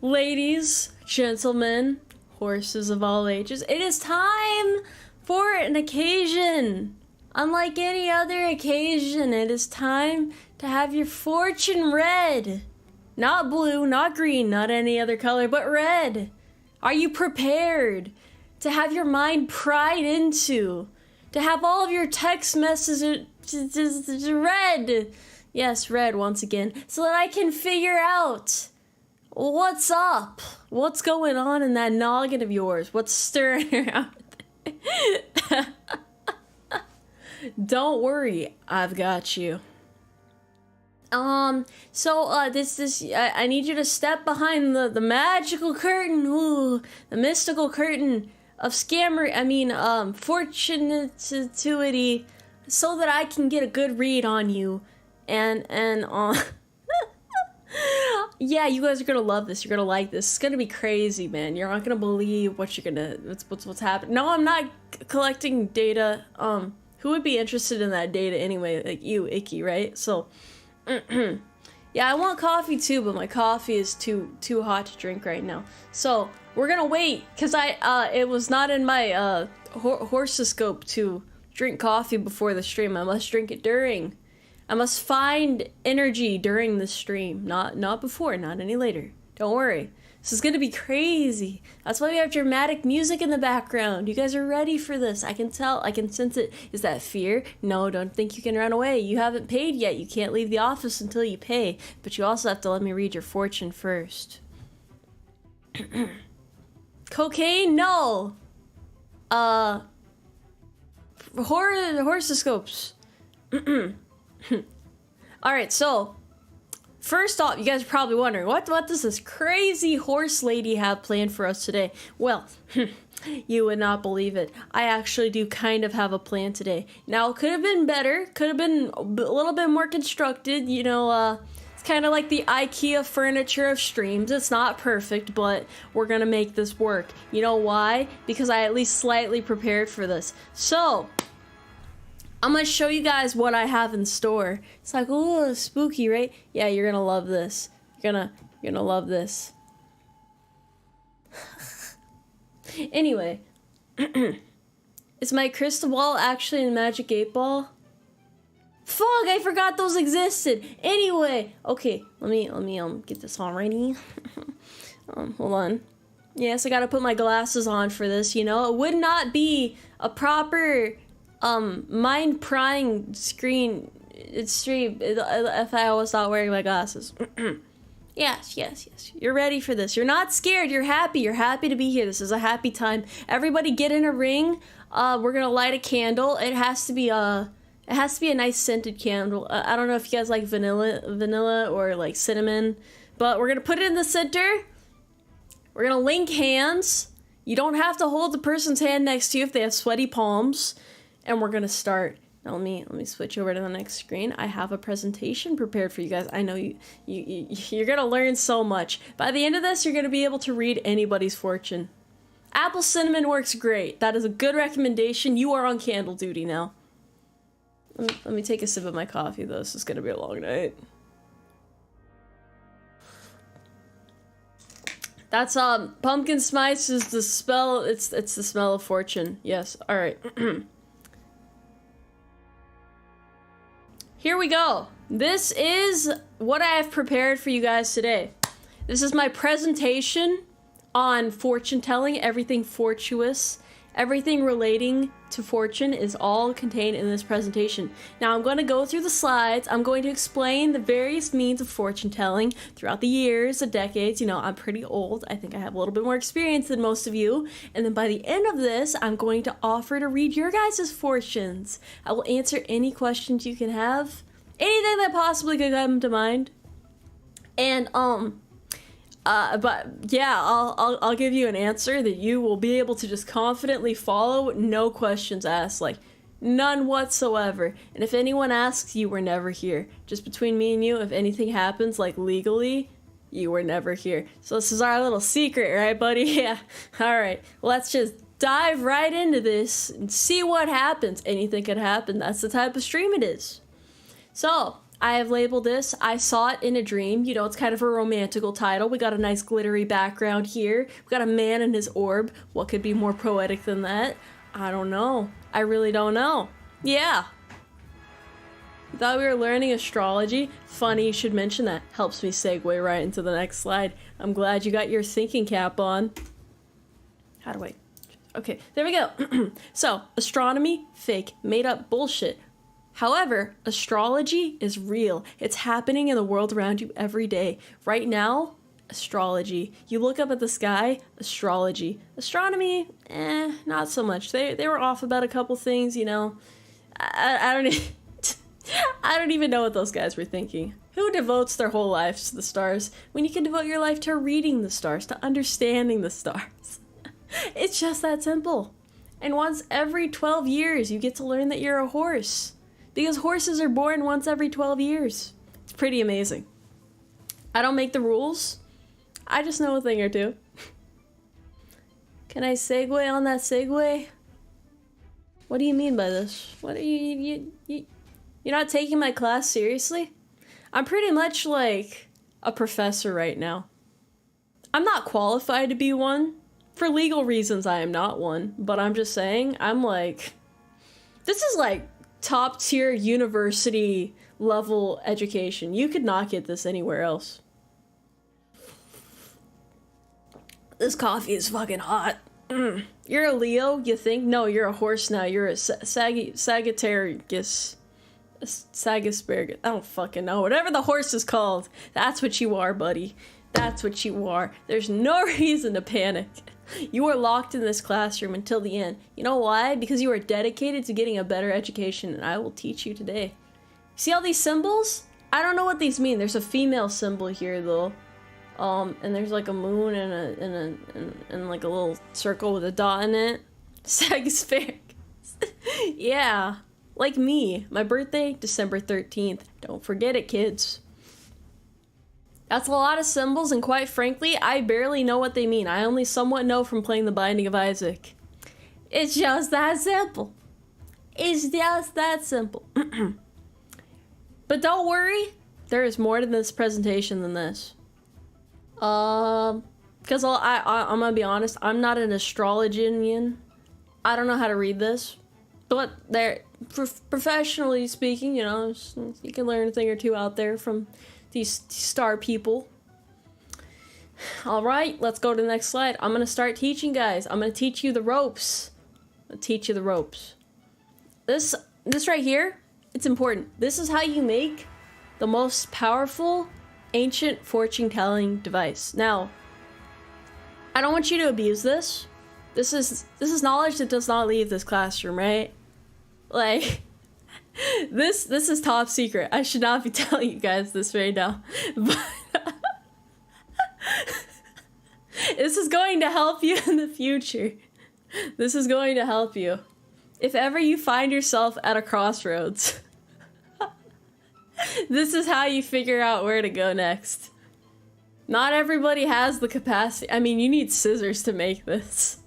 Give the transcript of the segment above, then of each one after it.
Ladies, gentlemen, horses of all ages, it is time for an occasion. Unlike any other occasion, it is time to have your fortune read. Not blue, not green, not any other color, but red. Are you prepared to have your mind pried into? To have all of your text messages read? Yes, read once again, so that I can figure out what's up. What's going on in that noggin of yours? What's stirring around? Don't worry, I've got you. I need you to step behind the magical curtain, the mystical curtain of fortuity, so that I can get a good read on you, and yeah, you guys are gonna love this. You're gonna like this. It's gonna be crazy, man. You're not gonna believe what's happening. No, I'm not collecting data. Who would be interested in that data anyway? Like you, Icky, right? So. Yeah, I want coffee too, but my coffee is too hot to drink right now. So we're gonna wait, cause it was not in my horoscope to drink coffee before the stream. I must drink it during. I must find energy during the stream, not before, not any later. Don't worry. This is gonna be crazy. That's why we have dramatic music in the background. You guys are ready for this. I can tell, I can sense it. Is that fear? No, don't think you can run away. You haven't paid yet. You can't leave the office until you pay. But you also have to let me read your fortune first. Cocaine? No. Horoscopes. Alright, so first off, you guys are probably wondering, what does this crazy horse lady have planned for us today? Well, you would not believe it. I actually do kind of have a plan today. Now, it could have been better, could have been a little bit more constructed, you know, it's kind of like the IKEA furniture of streams. It's not perfect, but we're gonna make this work. You know why? Because I at least slightly prepared for this. So, I'm gonna show you guys what I have in store. It's like, ooh, spooky, right? Yeah, you're gonna love this. You're gonna love this. Anyway, is my crystal ball actually in Magic 8 Ball? Fuck, I forgot those existed. Anyway, okay, let me get this on ready. Hold on. Yes, I gotta put my glasses on for this. You know, it would not be a proper mind prying stream if I was not wearing my glasses. Yes. You're ready for this. You're not scared. You're happy. You're happy to be here. This is a happy time. Everybody get in a ring. We're gonna light a candle. It has to be a nice scented candle. I don't know if you guys like vanilla or like cinnamon, but we're gonna put it in the center. We're gonna link hands. You don't have to hold the person's hand next to you if they have sweaty palms. And we're gonna start. Now let me switch over to the next screen. I have a presentation prepared for you guys. I know you're gonna learn so much. By the end of this, you're gonna be able to read anybody's fortune. Apple cinnamon works great. That is a good recommendation. You are on candle duty now. Let me take a sip of my coffee though. This is gonna be a long night. That's pumpkin spice is the spell. It's the smell of fortune. Yes. All right. Here we go. This is what I have prepared for you guys today. This is my presentation on fortune telling, everything fortuitous, everything relating to fortune is all contained in this presentation. Now I'm going to go through the slides. I'm going to explain the various means of fortune telling throughout the years, the decades. You know, I'm pretty old. I think I have a little bit more experience than most of you. And then by the end of this, I'm going to offer to read your guys' fortunes. I will answer any questions you can have, anything that possibly could come to mind. And but yeah, I'll give you an answer that you will be able to just confidently follow, no questions asked, like none whatsoever. And if anyone asks, you were never here. Just between me and you, if anything happens like legally, you were never here. So this is our little secret, right, buddy? Yeah. All right. Let's just dive right into this and see what happens. Anything could happen. That's the type of stream it is. So I have labeled this, I Saw It in a Dream. You know, it's kind of a romantical title. We got a nice glittery background here. We got a man and his orb. What could be more poetic than that? I don't know. I really don't know. Yeah. Thought we were learning astrology? Funny you should mention that. Helps me segue right into the next slide. I'm glad you got your thinking cap on. How do I... Okay, there we go. So, astronomy, fake, made up bullshit. However, astrology is real. It's happening in the world around you every day. Right now, astrology. You look up at the sky, astrology. Astronomy, not so much. They were off about a couple things, you know. I don't I don't even know what those guys were thinking. Who devotes their whole lives to the stars when you can devote your life to reading the stars, to understanding the stars? It's just that simple. And once every 12 years, you get to learn that you're a horse. Because horses are born once every 12 years. It's pretty amazing. I don't make the rules. I just know a thing or two. Can I segue on that segue? What do you mean by this? What are you're not taking my class seriously? I'm pretty much like a professor right now. I'm not qualified to be one. For legal reasons, I am not one. But I'm just saying, I'm like... This is like top tier university level education. You could not get this anywhere else. This coffee is fucking hot. You're a Leo, you think? No, you're a horse now. You're a Sagittarius. Sagisparagus. I don't fucking know. Whatever the horse is called. That's what you are, buddy. That's what you are. There's no reason to panic. You are locked in this classroom until the end. You know why? Because you are dedicated to getting a better education, and I will teach you today. See all these symbols? I don't know what these mean. There's a female symbol here, though. And there's like a moon and like a little circle with a dot in it. Sagisparagus. Yeah. Like me. My birthday, December 13th. Don't forget it, kids. That's a lot of symbols, and quite frankly, I barely know what they mean. I only somewhat know from playing The Binding of Isaac. It's just that simple. It's just that simple. But don't worry, there is more to this presentation than this. Because I'm gonna be honest, I'm not an astrologian. I don't know how to read this. But professionally speaking, you know, you can learn a thing or two out there from these star people. Alright, let's go to the next slide. I'm gonna start teaching, guys. I'm gonna teach you the ropes. I'll teach you the ropes. This right here, it's important. This is how you make the most powerful ancient fortune-telling device. Now, I don't want you to abuse this. This is knowledge that does not leave this classroom, right? Like, this is top secret. I should not be telling you guys this right now. But this is going to help you in the future. This is going to help you. If ever you find yourself at a crossroads, this is how you figure out where to go next. Not everybody has the capacity. I mean, you need scissors to make this.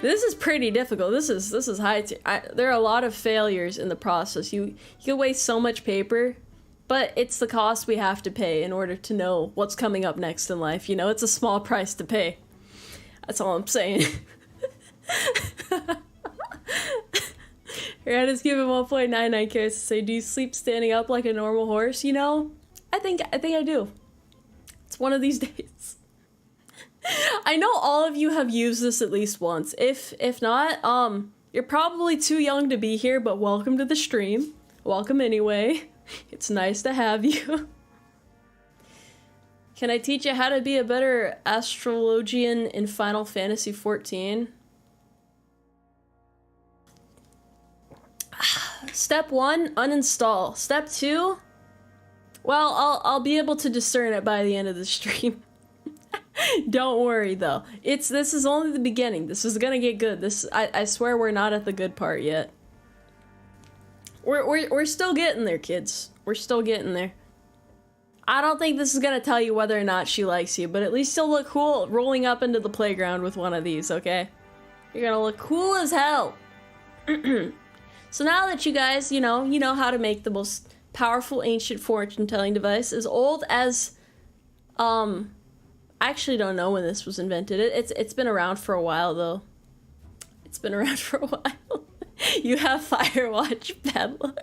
This is pretty difficult. This is high tier. There are a lot of failures in the process. You can waste so much paper, but it's the cost we have to pay in order to know what's coming up next in life. You know, it's a small price to pay. That's all I'm saying. Your head is given 1.99 carats to say, do you sleep standing up like a normal horse? You know, I think I do. It's one of these days. I know all of you have used this at least once. If not, you're probably too young to be here, but welcome to the stream. Welcome anyway. It's nice to have you. Can I teach you how to be a better astrologian in Final Fantasy XIV? Step 1, uninstall. Step 2, well, I'll be able to discern it by the end of the stream. Don't worry though. This is only the beginning. This is gonna get good. I swear we're not at the good part yet. We're still getting there, kids. We're still getting there. I don't think this is gonna tell you whether or not she likes you, but at least you'll look cool rolling up into the playground with one of these, okay? You're gonna look cool as hell. So now that you guys, you know how to make the most powerful ancient fortune-telling device as old as, I actually don't know when this was invented. It's been around for a while, though. It's been around for a while. You have Firewatch, bad luck.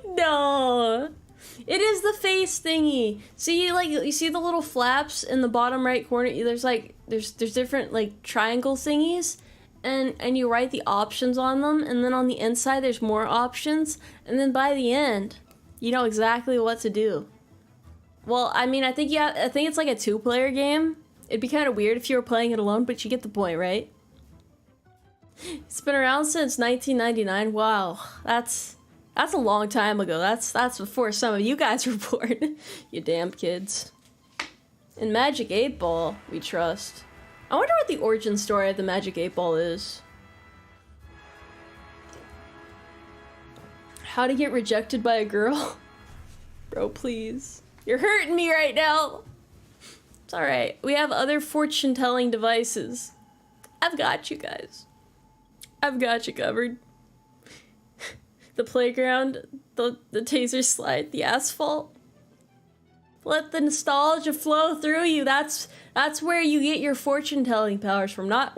No. It is the face thingy. See, like, you see the little flaps in the bottom right corner? There's different, like, triangle thingies. And you write the options on them, and then on the inside there's more options, and then by the end, you know exactly what to do. Well, I mean, I think it's like a 2-player game. It'd be kind of weird if you were playing it alone, but you get the point, right? It's been around since 1999. Wow, that's a long time ago. That's before some of you guys were born. You damn kids. In Magic 8 Ball, we trust. I wonder what the origin story of the Magic 8 Ball is. How to get rejected by a girl? Bro, please. You're hurting me right now. It's alright. We have other fortune-telling devices. I've got you guys. I've got you covered. The playground, the taser slide, the asphalt. Let the nostalgia flow through you. That's where you get your fortune-telling powers from. Not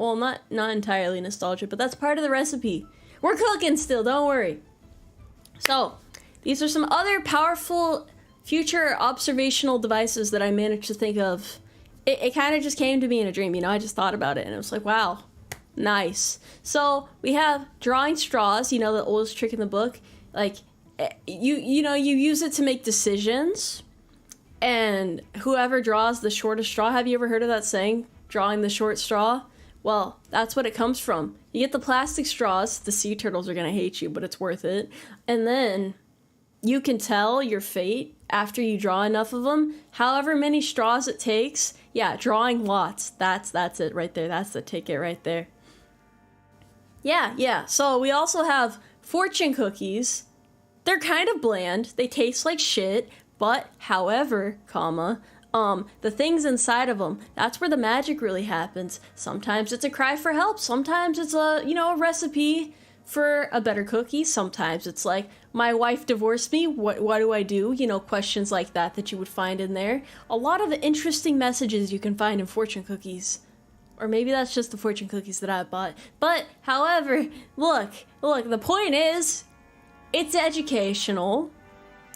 entirely nostalgia, but that's part of the recipe. We're cooking still, don't worry. So, these are some other powerful future observational devices that I managed to think of. It kind of just came to me in a dream, you know, I just thought about it and it was like, wow, nice. So, we have drawing straws, you know, the oldest trick in the book. Like, you use it to make decisions. And whoever draws the shortest straw, have you ever heard of that saying? Drawing the short straw? Well, that's what it comes from. You get the plastic straws, the sea turtles are gonna hate you, but it's worth it. And then you can tell your fate after you draw enough of them. However many straws it takes, yeah, drawing lots. That's it right there. That's the ticket right there. Yeah. So we also have fortune cookies. They're kind of bland. They taste like shit. But, however, the things inside of them, that's where the magic really happens. Sometimes it's a cry for help. Sometimes it's a recipe for a better cookie. Sometimes it's like, my wife divorced me, what do I do? You know, questions like that you would find in there. A lot of interesting messages you can find in fortune cookies. Or maybe that's just the fortune cookies that I bought. But, however, look, the point is, it's educational.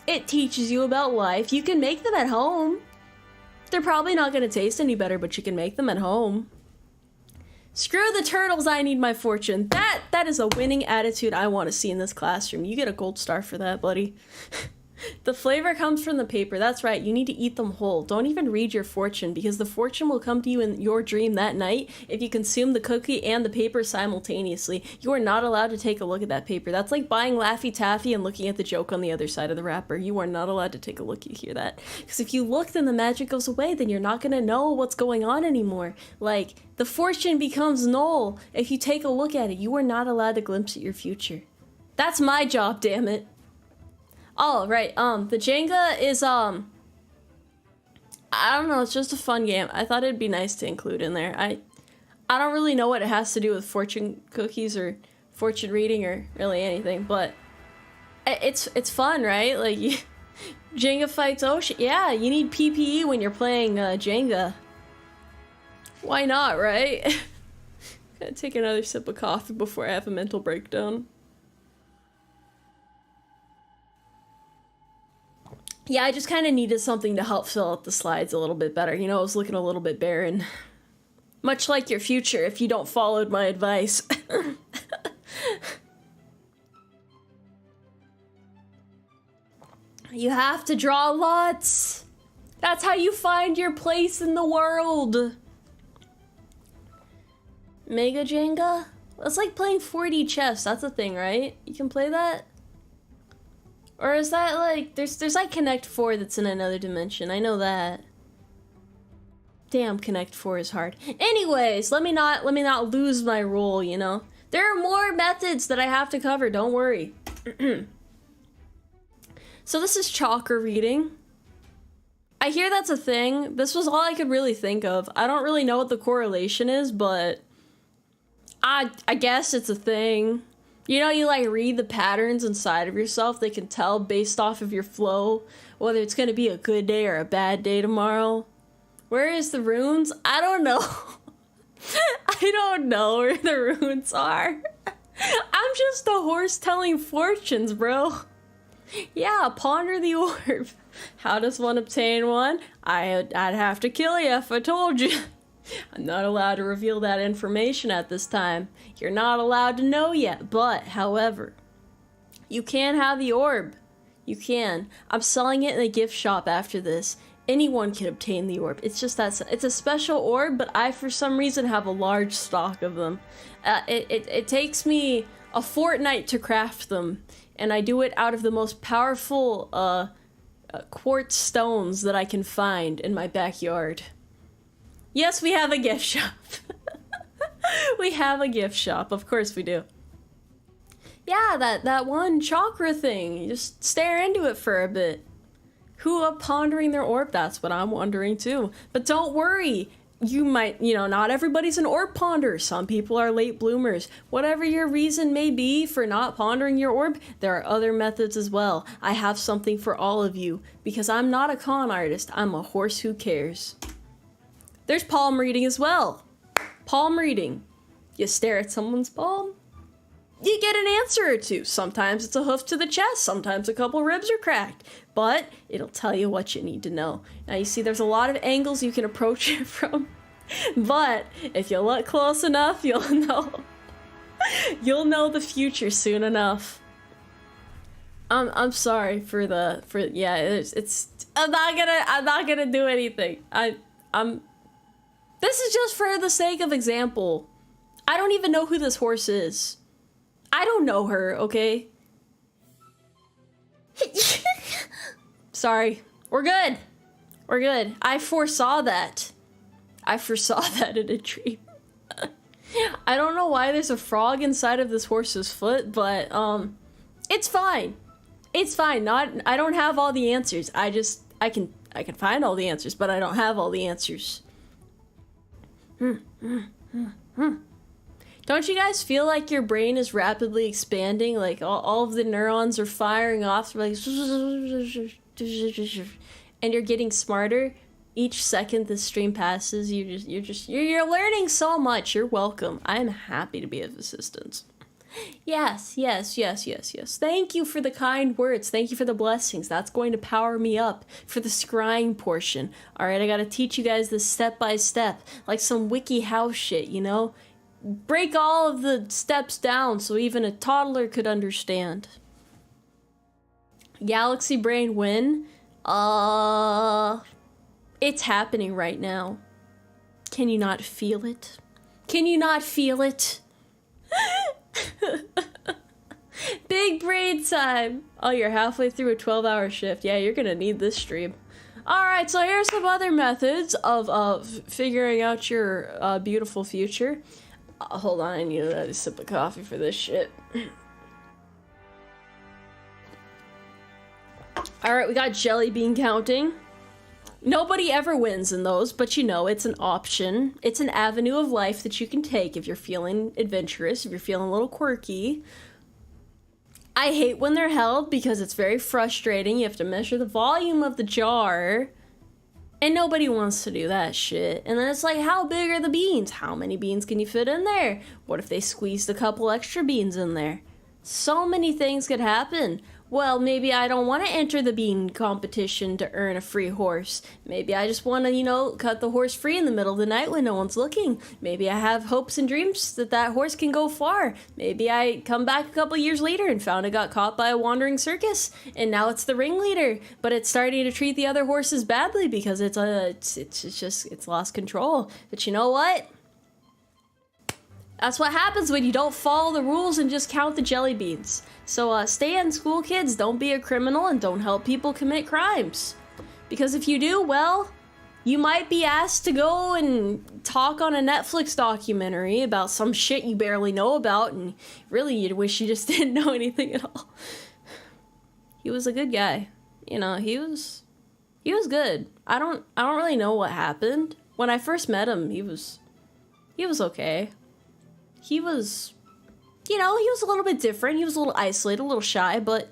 It teaches you about life. You can make them at home. They're probably not going to taste any better, but you can make them at home. Screw the turtles, I need my fortune. That is a winning attitude I want to see in this classroom. You get a gold star for that, buddy. The flavor comes from the paper. That's right, you need to eat them whole. Don't even read your fortune, because the fortune will come to you in your dream that night if you consume the cookie and the paper simultaneously. You are not allowed to take a look at that paper. That's like buying Laffy Taffy and looking at the joke on the other side of the wrapper. You are not allowed to take a look, you hear that? Because if you look, then the magic goes away, then you're not gonna know what's going on anymore. Like, the fortune becomes null if you take a look at it. You are not allowed to glimpse at your future. That's my job, damn it. Oh, right, the Jenga is, I don't know, it's just a fun game. I thought it'd be nice to include in there. I don't really know what it has to do with fortune cookies or fortune reading or really anything, but it's fun, right? Like, Jenga fights ocean. Yeah, you need PPE when you're playing, Jenga. Why not, right? Gotta take another sip of coffee before I have a mental breakdown. Yeah, I just kind of needed something to help fill out the slides a little bit better. You know, it was looking a little bit barren. Much like your future if you don't follow my advice. You have to draw lots. That's how you find your place in the world. Mega Jenga? It's like playing 4D chess. That's a thing, right? You can play that? Or is that like, there's like Connect 4 that's in another dimension. I know that. Damn, Connect 4 is hard. Anyways, let me not lose my role, you know? There are more methods that I have to cover, don't worry. So this is chakra reading. I hear that's a thing. This was all I could really think of. I don't really know what the correlation is, but I guess it's a thing. You know, you like read the patterns inside of yourself. They can tell based off of your flow whether it's going to be a good day or a bad day tomorrow. Where is the runes? I don't know. I don't know where the runes are. I'm just a horse telling fortunes, bro. Yeah, ponder the orb. How does one obtain one? I'd have to kill you if I told you. I'm not allowed to reveal that information at this time. You're not allowed to know yet, but, however, you can have the orb. You can. I'm selling it in a gift shop after this. Anyone can obtain the orb. It's just that it's a special orb, but I, for some reason, have a large stock of them. It takes me a fortnight to craft them, and I do it out of the most powerful quartz stones that I can find in my backyard. Yes, we have a gift shop. We have a gift shop. Of course we do. Yeah, that one chakra thing. You just stare into it for a bit. Who are pondering their orb? That's what I'm wondering too. But don't worry. You might, not everybody's an orb ponder. Some people are late bloomers. Whatever your reason may be for not pondering your orb, there are other methods as well. I have something for all of you. Because I'm not a con artist. I'm a horse who cares. There's palm reading as well. Palm reading. You stare at someone's palm, you get an answer or two. Sometimes it's a hoof to the chest, sometimes a couple ribs are cracked, but it'll tell you what you need to know. Now you see there's a lot of angles you can approach it from, but if you look close enough, you'll know. You'll know the future soon enough. I'm sorry for yeah, it's I'm not gonna do anything. This is just for the sake of example. I don't even know who this horse is. I don't know her, okay? Sorry. We're good. We're good. I foresaw that. I foresaw that in a dream. I don't know why there's a frog inside of this horse's foot, but, it's fine. It's fine. I don't have all the answers. I can find all the answers, but I don't have all the answers. Don't you guys feel like your brain is rapidly expanding? Like all of the neurons are firing off, like, and you're getting smarter each second this stream passes. You're learning so much. You're welcome. I'm happy to be of assistance. Yes. Thank you for the kind words. Thank you for the blessings. That's going to power me up for the scrying portion. Alright, I gotta teach you guys this step by step, like some wiki house shit, Break all of the steps down so even a toddler could understand. Galaxy Brain win? It's happening right now. Can you not feel it? Can you not feel it? Big brain time. Oh, you're halfway through a 12-hour shift. Yeah, you're gonna need this stream. Alright, so here's some other methods of figuring out your beautiful future. Hold on, I need a sip of coffee for this shit. Alright, we got jelly bean counting. Nobody ever wins in those, but it's an option. It's an avenue of life that you can take if you're feeling adventurous, if you're feeling a little quirky. I hate when they're held because it's very frustrating. You have to measure the volume of the jar, and nobody wants to do that shit. And then it's like, how big are the beans? How many beans can you fit in there? What if they squeezed a couple extra beans in there? So many things could happen. Well, maybe I don't want to enter the bean competition to earn a free horse. Maybe I just want to, cut the horse free in the middle of the night when no one's looking. Maybe I have hopes and dreams that horse can go far. Maybe I come back a couple years later and found it got caught by a wandering circus, and now it's the ringleader, but it's starting to treat the other horses badly because it's lost control. But you know what? That's what happens when you don't follow the rules and just count the jelly beans. So stay in school, kids. Don't be a criminal and don't help people commit crimes. Because if you do, well, you might be asked to go and talk on a Netflix documentary about some shit you barely know about, and really you'd wish you just didn't know anything at all. He was a good guy. He was good. I don't really know what happened. When I first met him, he was okay. He was you know, he was a little bit different. He was a little isolated, a little shy, but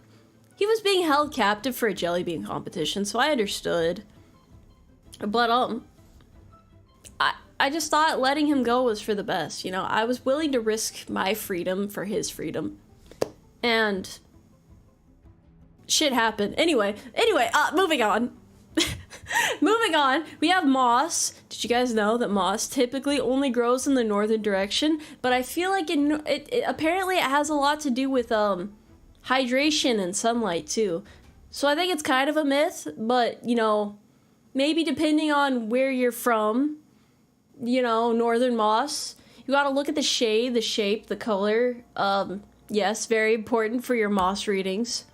he was being held captive for a jelly bean competition, so I understood. But, I just thought letting him go was for the best, you know? I was willing to risk my freedom for his freedom. And shit happened. Anyway, moving on. Moving on, we have moss. Did you guys know that moss typically only grows in the northern direction? But I feel like it apparently it has a lot to do with hydration and sunlight too. So I think it's kind of a myth, but you know, maybe depending on where you're from, you know, northern moss, you gotta look at the shade, the shape, the color. Yes, very important for your moss readings.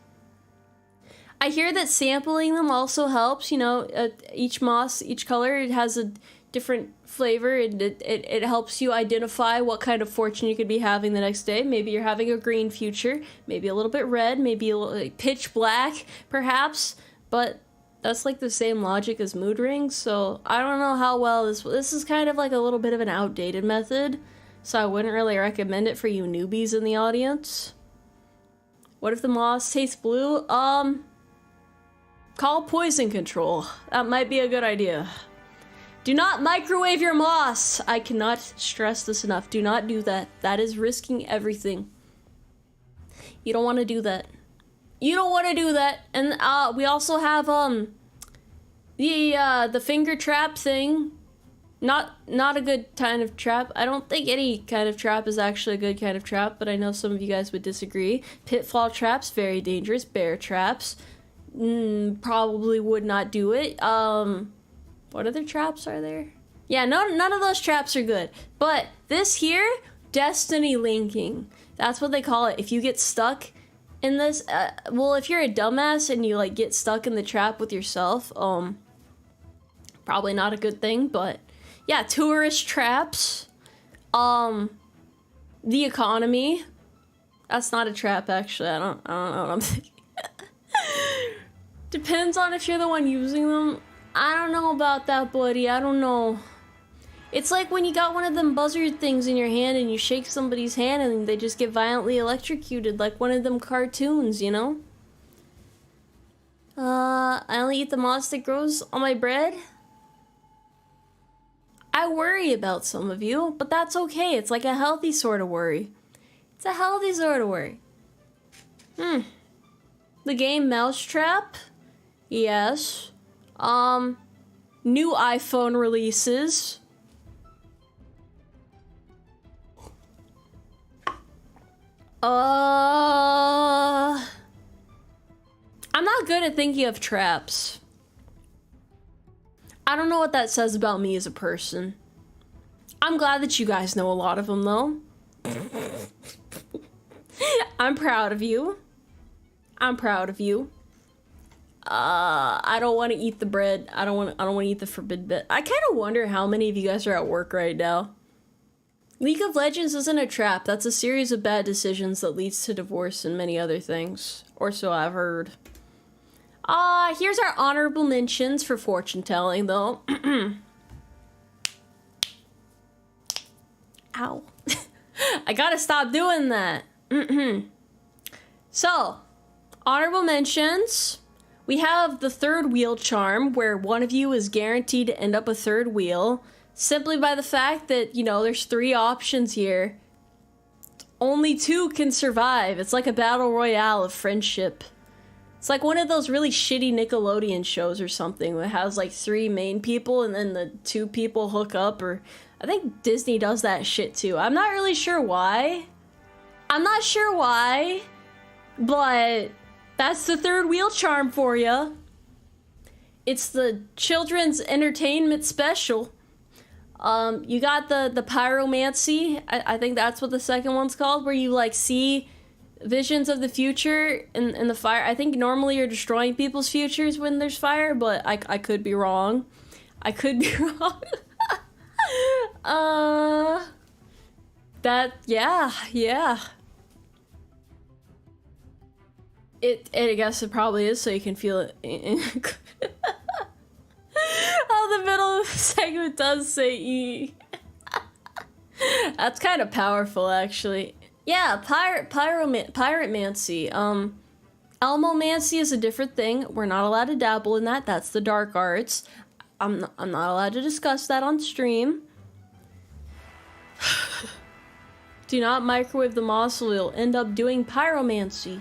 I hear that sampling them also helps, you know, each moss, each color, it has a different flavor, and it helps you identify what kind of fortune you could be having the next day. Maybe you're having a green future, maybe a little bit red, maybe a little, like, pitch black, perhaps, but that's like the same logic as mood rings, so I don't know how well this is kind of like a little bit of an outdated method, so I wouldn't really recommend it for you newbies in the audience. What if the moss tastes blue? Call poison control. That might be a good idea. Do not microwave your moss. I cannot stress this enough. Do not do that. That is risking everything. You don't want to do that. You don't want to do that. And we also have the finger trap thing. Not a good kind of trap. I don't think any kind of trap is actually a good kind of trap, but I know some of you guys would disagree. Pitfall traps, very dangerous. Bear traps, probably would not do it. What other traps are there? Yeah, none of those traps are good. But this here, destiny linking. That's what they call it. If you get stuck in this, well, if you're a dumbass and you like get stuck in the trap with yourself, probably not a good thing. But yeah, tourist traps, the economy. That's not a trap, actually. I don't know what I'm thinking. Depends on if you're the one using them. I don't know about that, buddy. I don't know. It's like when you got one of them buzzard things in your hand and you shake somebody's hand and they just get violently electrocuted, like one of them cartoons, you know? I only eat the moss that grows on my bread. I worry about some of you, but that's okay. It's like a healthy sort of worry. It's a healthy sort of worry. The game Mousetrap? Yes. New iPhone releases. I'm not good at thinking of traps. I don't know what that says about me as a person. I'm glad that you guys know a lot of them, though. I'm proud of you. I'm proud of you. I don't want to eat the bread. I don't want to eat the forbidden bit. I kind of wonder how many of you guys are at work right now. League of Legends isn't a trap. That's a series of bad decisions that leads to divorce and many other things. Or so I've heard. Here's our honorable mentions for fortune telling, though. Ow. I gotta stop doing that. So, honorable mentions. We have the third wheel charm, where one of you is guaranteed to end up a third wheel, simply by the fact that, you know, there's 3 options here. Only 2 can survive. It's like a battle royale of friendship. It's like one of those really shitty Nickelodeon shows or something that has like 3 main people and then the 2 people hook up, or I think Disney does that shit too. I'm not really sure why. But that's the third wheel charm for you. It's the children's entertainment special. You got the pyromancy. I think that's what the second one's called, where you like see visions of the future in the fire. I think normally you're destroying people's futures when there's fire, but I could be wrong. I could be wrong. Yeah. I guess it probably is, so you can feel it. Oh, the middle segment does say E. That's kind of powerful, actually. Yeah, piratemancy. Elmomancy is a different thing. We're not allowed to dabble in that. That's the dark arts. I'm not allowed to discuss that on stream. Do not microwave the mossel. You'll end up doing pyromancy.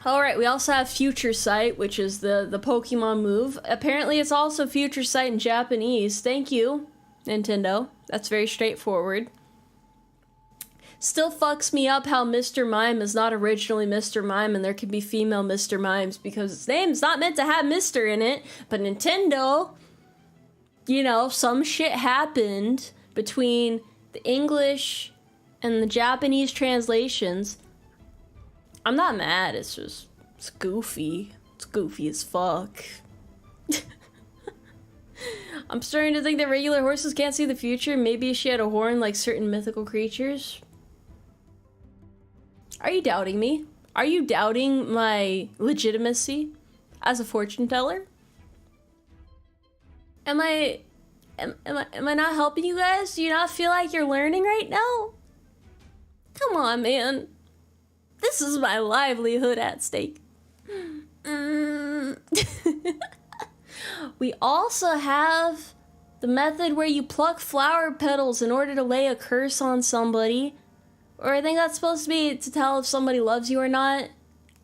Alright, we also have Future Sight, which is the Pokemon move. Apparently it's also Future Sight in Japanese. Thank you, Nintendo. That's very straightforward. Still fucks me up how Mr. Mime is not originally Mr. Mime and there can be female Mr. Mimes because his name's not meant to have Mr. in it, but Nintendo, you know, some shit happened between the English and the Japanese translations. I'm not mad, it's just, it's goofy. It's goofy as fuck. I'm starting to think that regular horses can't see the future. Maybe she had a horn like certain mythical creatures. Are you doubting me? Are you doubting my legitimacy as a fortune teller? Am I not helping you guys? Do you not feel like you're learning right now? Come on, man. This is my livelihood at stake. We also have the method where you pluck flower petals in order to lay a curse on somebody. Or I think that's supposed to be to tell if somebody loves you or not.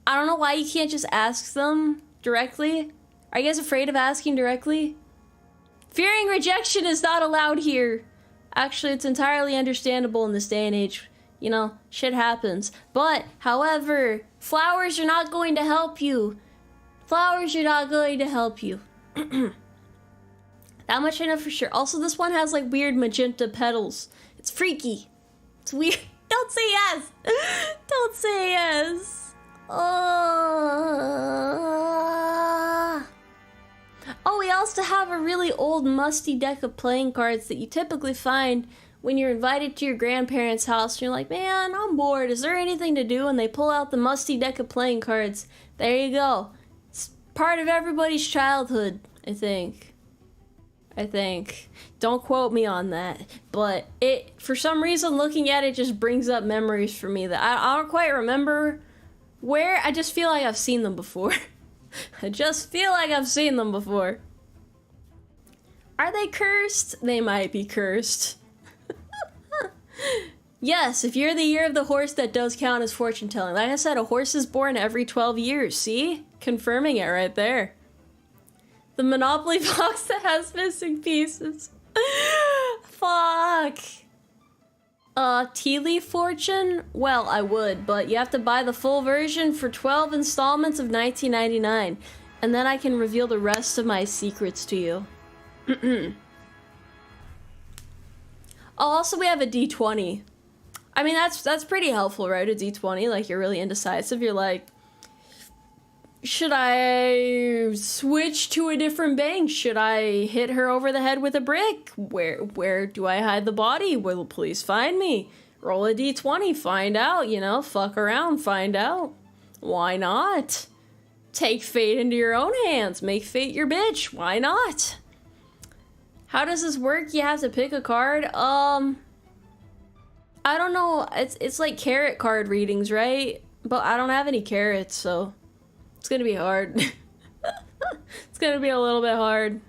I don't know why you can't just ask them directly. Are you guys afraid of asking directly? Fearing rejection is not allowed here. Actually, it's entirely understandable in this day and age. You know, shit happens. But, however, flowers are not going to help you. Flowers are not going to help you. That much I know for sure. Also, this one has like weird magenta petals. It's freaky. It's weird. Don't say yes. Don't say yes. Oh, we also have a really old musty deck of playing cards that you typically find when you're invited to your grandparents' house and you're like, man, I'm bored. Is there anything to do? And they pull out the musty deck of playing cards. There you go. It's part of everybody's childhood, I think. Don't quote me on that. But it, for some reason, looking at it just brings up memories for me that I don't quite remember where. I just feel like I've seen them before. I just feel like I've seen them before. Are they cursed? They might be cursed. Yes, if you're the year of the horse, that does count as fortune telling. Like I said, a horse is born every 12 years. See? Confirming it right there. The Monopoly box that has missing pieces. Fuck. Tea leaf fortune? Well, I would, but you have to buy the full version for 12 installments of $19.99. And then I can reveal the rest of my secrets to you. Also, we have a D20. I mean, that's pretty helpful, right? A D20, like, you're really indecisive. You're like, should I switch to a different bank? Should I hit her over the head with a brick? Where do I hide the body? Will the police find me? Roll a D20, find out, you know, fuck around, find out. Why not? Take fate into your own hands. Make fate your bitch. Why not? How does this work? You have to pick a card. I don't know. It's like carrot card readings, right? But I don't have any carrots, so it's gonna be hard. It's gonna be a little bit hard.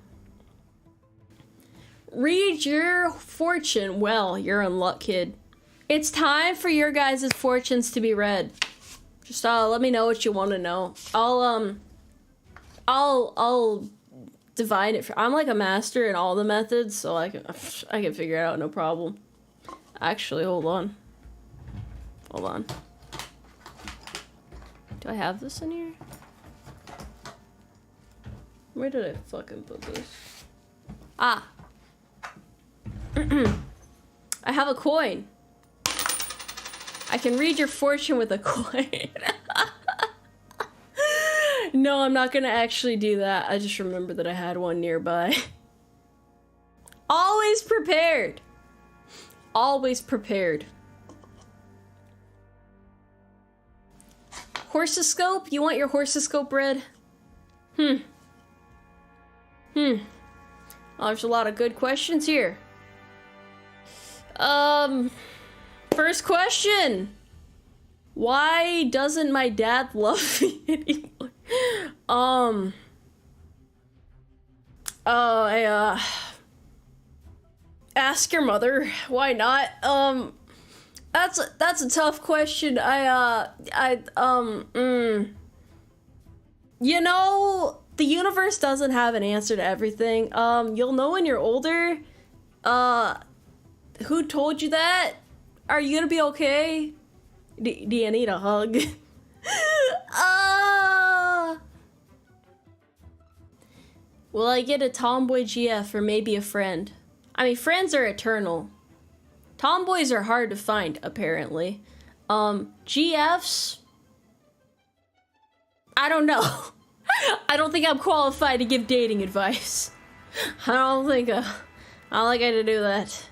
Read your fortune. Well, you're in luck, kid. It's time for your guys' fortunes to be read. Just let me know what you want to know. I'll divide it. I'm like a master in all the methods, so I can figure it out, no problem. Actually, hold on. Do I have this in here? Where did I fucking put this? Ah. I have a coin. I can read your fortune with a coin. No, I'm not gonna actually do that. I just remembered that I had one nearby. Always prepared. Always prepared. Horsoscope? You want your horsoscope read? Oh, there's a lot of good questions here. First question. Why doesn't my dad love me anymore? Ask your mother. Why not? That's a tough question. You know, the universe doesn't have an answer to everything. You'll know when you're older. Who told you that? Are you gonna be okay? Do you need a hug? Will I get a tomboy GF or maybe a friend? I mean, friends are eternal. Tomboys are hard to find, apparently. GFs? I don't know. I don't think I'm qualified to give dating advice. I don't think I had to do that.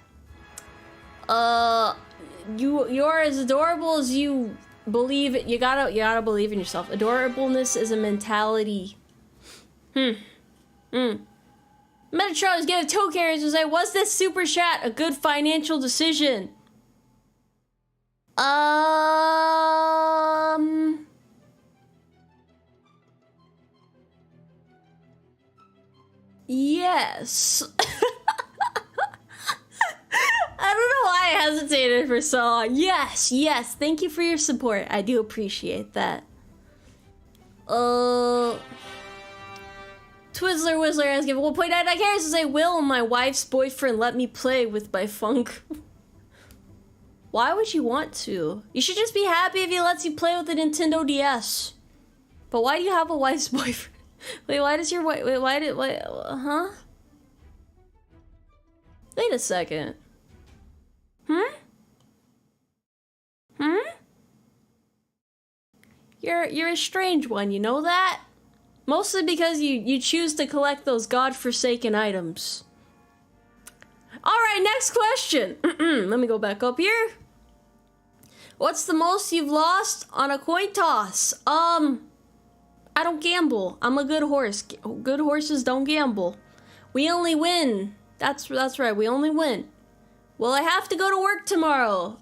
You're as adorable as you believe it. You gotta believe in yourself. Adorableness is a mentality. Metatron is giving 2 carries to say, was this super chat a good financial decision? Yes. I don't know why I hesitated for so long. Yes, thank you for your support. I do appreciate that. Twizzler Whistler has given 1.99 carries to say, will my wife's boyfriend let me play with my funk? Why would you want to? You should just be happy if he lets you play with the Nintendo DS. But why do you have a wife's boyfriend? Wait, why does your wife... Wait, huh? Wait a second. You're a strange one, you know that? Mostly because you choose to collect those godforsaken items. Alright, next question. Let me go back up here. What's the most you've lost on a coin toss? I don't gamble. I'm a good horse. Good horses don't gamble. We only win. That's right, we only win. Will I have to go to work tomorrow?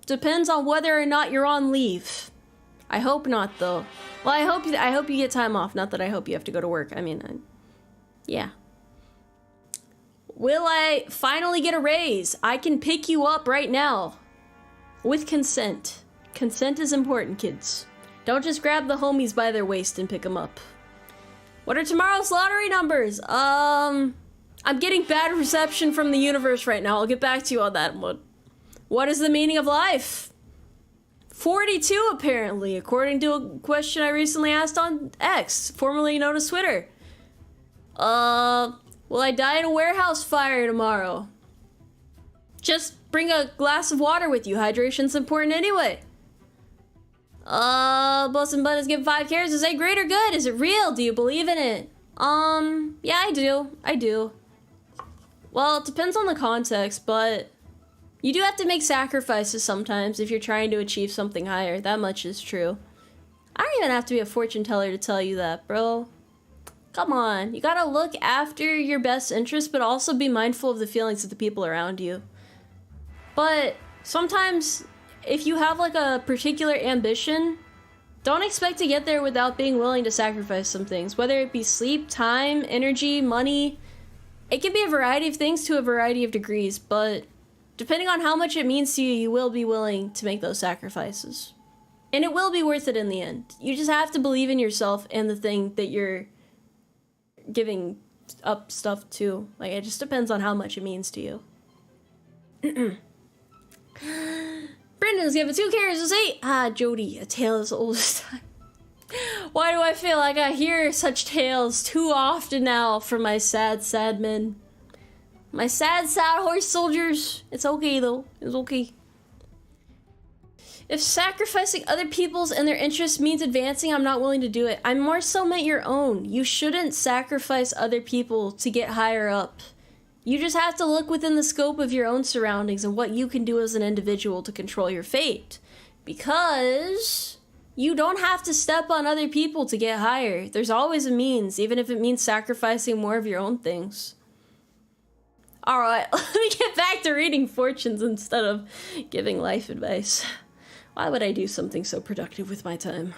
Depends on whether or not you're on leave. I hope not, though. Well, I hope you get time off. Not that I hope you have to go to work. I mean, yeah. Will I finally get a raise? I can pick you up right now. With consent. Consent is important, kids. Don't just grab the homies by their waist and pick them up. What are tomorrow's lottery numbers? I'm getting bad reception from the universe right now. I'll get back to you on that one. What is the meaning of life? 42, apparently, according to a question I recently asked on X, formerly known as Twitter. Will I die in a warehouse fire tomorrow? Just bring a glass of water with you. Hydration's important anyway. Blessing Bud is giving 5 carrots. Is it great or good? Is it real? Do you believe in it? Yeah, I do. Well, it depends on the context, but you do have to make sacrifices sometimes if you're trying to achieve something higher. That much is true. I don't even have to be a fortune teller to tell you that, bro. Come on. You gotta look after your best interest, but also be mindful of the feelings of the people around you. But sometimes, if you have like a particular ambition, don't expect to get there without being willing to sacrifice some things. Whether it be sleep, time, energy, money. It can be a variety of things to a variety of degrees, but depending on how much it means to you, you will be willing to make those sacrifices. And it will be worth it in the end. You just have to believe in yourself and the thing that you're giving up stuff to. Like, it just depends on how much it means to you. Brendan's giving 2 carrots to say, Jody, a tale as old as time. Why do I feel like I hear such tales too often now from my sad, sad men? My sad, sad horse soldiers. It's okay, though. It's okay. If sacrificing other people's and their interests means advancing, I'm not willing to do it. I more so meant your own. You shouldn't sacrifice other people to get higher up. You just have to look within the scope of your own surroundings and what you can do as an individual to control your fate. Because you don't have to step on other people to get higher. There's always a means, even if it means sacrificing more of your own things. Alright, let me get back to reading fortunes instead of giving life advice. Why would I do something so productive with my time?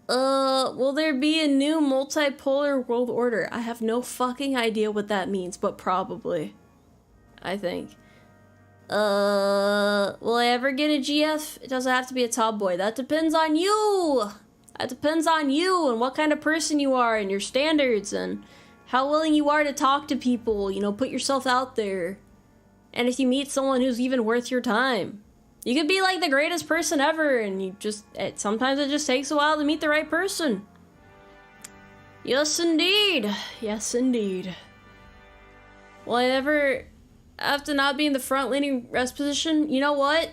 Will there be a new multipolar world order? I have no fucking idea what that means, but probably. I think. Will I ever get a GF? It doesn't have to be a tomboy. That depends on you! That depends on you and what kind of person you are and your standards and how willing you are to talk to people, you know, put yourself out there. And if you meet someone who's even worth your time. You could be like the greatest person ever and you just, sometimes it just takes a while to meet the right person. Yes, indeed. Yes, indeed. Will I ever have to not be in the front-leaning rest position? You know what?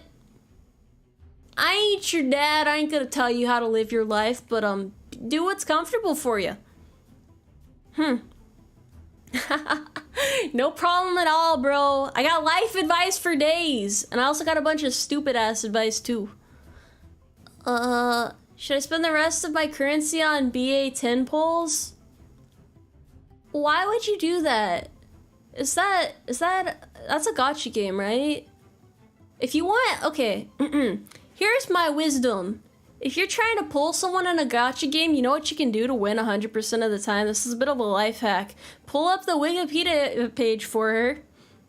I ain't your dad. I ain't gonna tell you how to live your life, but do what's comfortable for you. No problem at all, bro. I got life advice for days, and I also got a bunch of stupid ass advice too. Should I spend the rest of my currency on BA10 polls? Why would you do that? That's a gotcha game, right? If you want, okay, here's my wisdom. If you're trying to pull someone in a gotcha game, you know what you can do to win 100% of the time? This is a bit of a life hack. Pull up the Wikipedia page for her.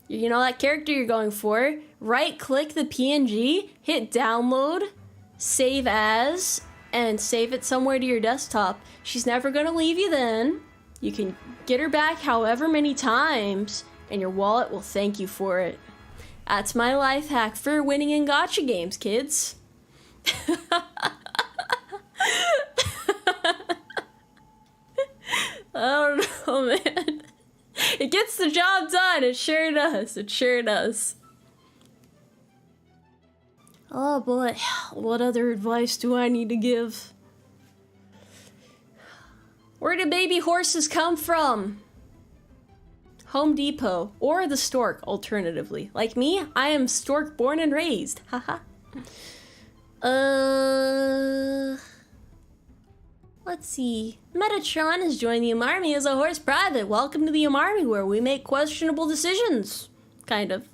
You know that character you're going for. Right-click the PNG, hit download, save as, and save it somewhere to your desktop. She's never gonna leave you then. You can get her back however many times, and your wallet will thank you for it. That's my life hack for winning in gotcha games, kids. I don't know, man. It gets the job done. It sure does. It sure does. Oh boy. What other advice do I need to give? Where do baby horses come from? Home Depot. Or the stork, alternatively. Like me, I am stork born and raised. Haha. Let's see. Metatron has joined the Umarmy as a horse private. Welcome to the Umarmy, where we make questionable decisions. Kind of.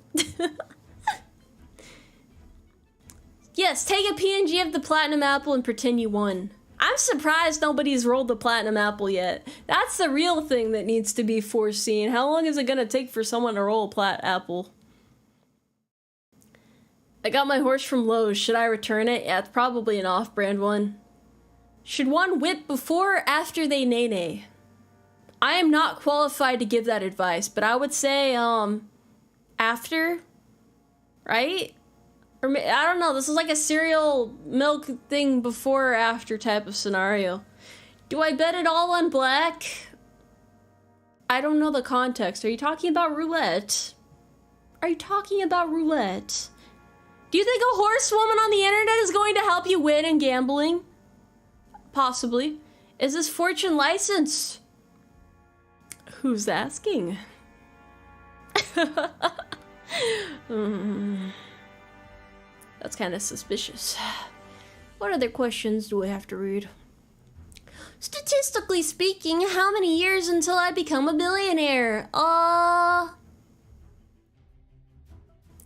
Yes, take a PNG of the platinum apple and pretend you won. I'm surprised nobody's rolled the platinum apple yet. That's the real thing that needs to be foreseen. How long is it gonna take for someone to roll a plat apple? I got my horse from Lowe's. Should I return it? Yeah, it's probably an off-brand one. Should one whip before or after they neigh? I am not qualified to give that advice, but I would say, after, right? Or I don't know, this is like a cereal milk thing before or after type of scenario. Do I bet it all on black? I don't know the context. Are you talking about roulette? Are you talking about roulette? Do you think a horsewoman on the internet is going to help you win in gambling? Possibly. Is this fortune licensed? Who's asking? That's kind of suspicious. What other questions do I have to read? Statistically speaking, how many years until I become a billionaire?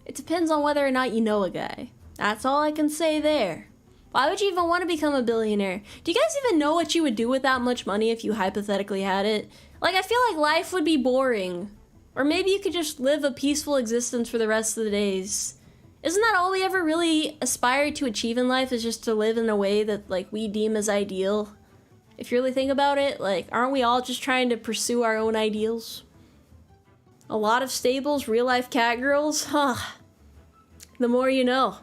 It depends on whether or not you know a guy. That's all I can say there. Why would you even want to become a billionaire? Do you guys even know what you would do with that much money if you hypothetically had it? Like, I feel like life would be boring. Or maybe you could just live a peaceful existence for the rest of the days. Isn't that all we ever really aspire to achieve in life, is just to live in a way that, like, we deem as ideal? If you really think about it, like, aren't we all just trying to pursue our own ideals? A lot of stables, real-life cat girls? Huh. The more you know.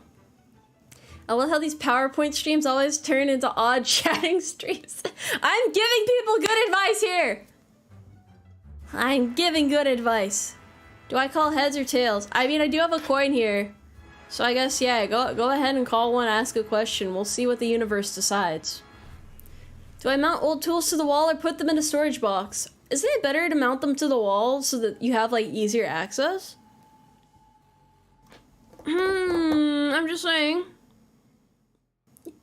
I love how these PowerPoint streams always turn into odd chatting streams. I'm giving people good advice here. I'm giving good advice. Do I call heads or tails? I mean, I do have a coin here. So I guess, yeah, go ahead and call one, ask a question. We'll see what the universe decides. Do I mount old tools to the wall or put them in a storage box? Isn't it better to mount them to the wall so that you have, like, easier access? I'm just saying.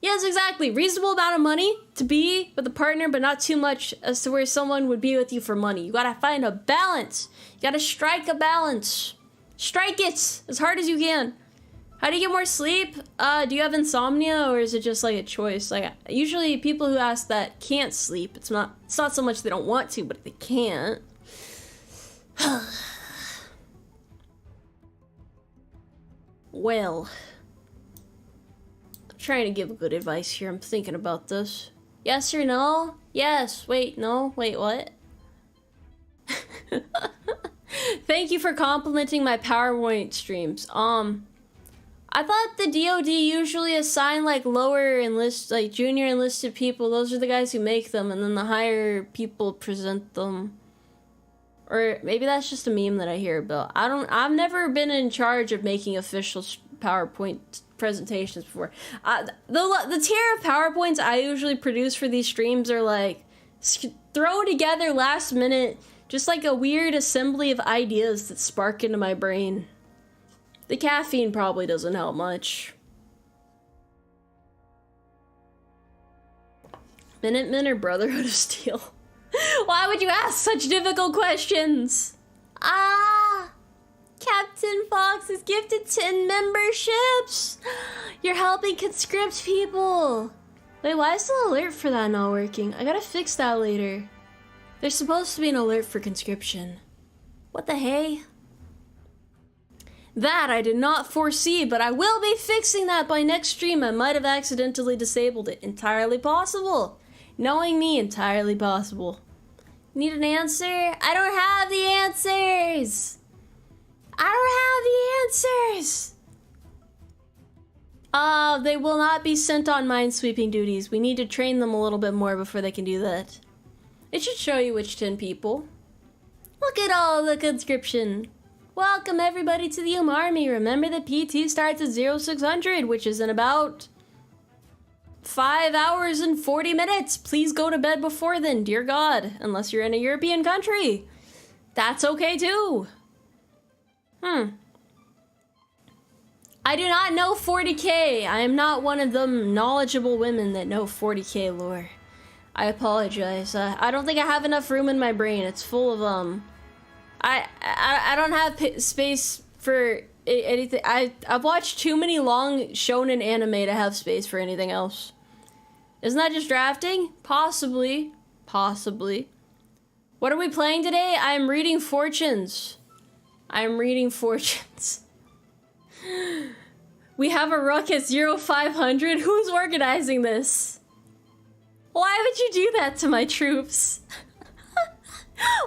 Yes, exactly. Reasonable amount of money to be with a partner, but not too much as to where someone would be with you for money. You gotta find a balance. You gotta strike a balance. Strike it as hard as you can. How do you get more sleep? Do you have insomnia, or is it just like a choice? Like, usually people who ask that can't sleep. It's not so much they don't want to, but they can't. Well, I'm trying to give good advice here. I'm thinking about this. Yes or no? Yes. Wait, no. Wait, what? Thank you for complimenting my PowerPoint streams. I thought the DoD usually assign like lower enlist, like junior enlisted people. Those are the guys who make them, and then the higher people present them. Or maybe that's just a meme that I hear about. I've never been in charge of making official PowerPoint presentations before. The tier of PowerPoints I usually produce for these streams are like throw together last minute, just like a weird assembly of ideas that spark into my brain. The caffeine probably doesn't help much. Minutemen or Brotherhood of Steel? Why would you ask such difficult questions? Ah! Captain Fox is gifted 10 memberships! You're helping conscript people! Wait, why is the alert for that not working? I gotta fix that later. There's supposed to be an alert for conscription. What the hey? That I did not foresee, but I will be fixing that by next stream. I might have accidentally disabled it. Entirely possible. Knowing me, entirely possible. Need an answer? I don't have the answers! I don't have the answers! They will not be sent on minesweeping duties. We need to train them a little bit more before they can do that. It should show you which 10 people. Look at all the conscription. Welcome everybody to the Umarmy. Remember that PT starts at 0600, which is in about 5 hours and 40 minutes. Please go to bed before then, dear God, unless you're in a European country. That's okay too. I do not know 40k. I am not one of them knowledgeable women that know 40k lore. I apologize. I don't think I have enough room in my brain. It's full of I don't have space for anything. I've watched too many long shonen anime to have space for anything else. Isn't that just drafting? Possibly. Possibly. What are we playing today? I'm reading fortunes. I'm reading fortunes. We have a ruck at 0500. Who's organizing this? Why would you do that to my troops?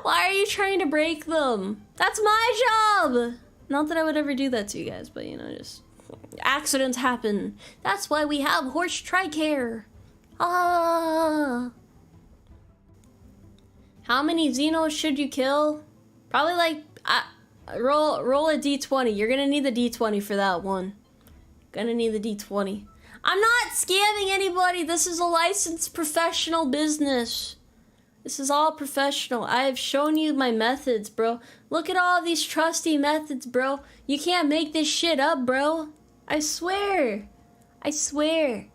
Why are you trying to break them? That's my job! Not that I would ever do that to you guys, but you know, just accidents happen. That's why we have horse tricare. Ah. How many Xenos should you kill? Probably like, roll a D20. You're gonna need the D20 for that one. Gonna need the D20. I'm not scamming anybody. This is a licensed professional business. This is all professional. I have shown you my methods, bro. Look at all these trusty methods, bro. You can't make this shit up, bro. I swear. I swear.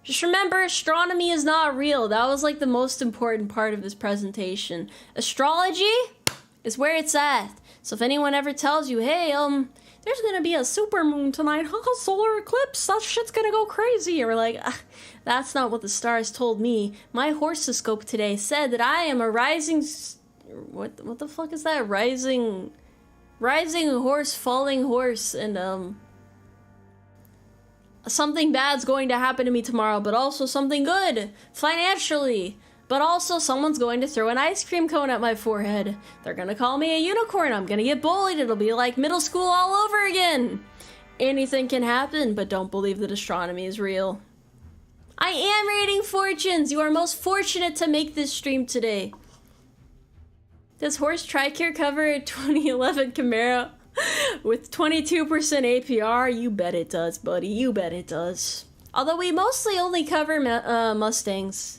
Just remember, astronomy is not real. That was like the most important part of this presentation. Astrology is where it's at. So if anyone ever tells you, hey, there's gonna be a supermoon tonight, solar eclipse, that shit's gonna go crazy, or like, that's not what the stars told me. My horoscope today said that I am a rising, what the fuck is that? Rising horse, falling horse, and something bad's going to happen to me tomorrow, but also something good, financially. But also someone's going to throw an ice cream cone at my forehead. They're gonna call me a unicorn. I'm gonna get bullied. It'll be like middle school all over again. Anything can happen, but don't believe that astronomy is real. I am reading fortunes. You are most fortunate to make this stream today. Does Horse Tricare cover a 2011 Camaro with 22% APR? You bet it does, buddy. You bet it does. Although we mostly only cover Mustangs.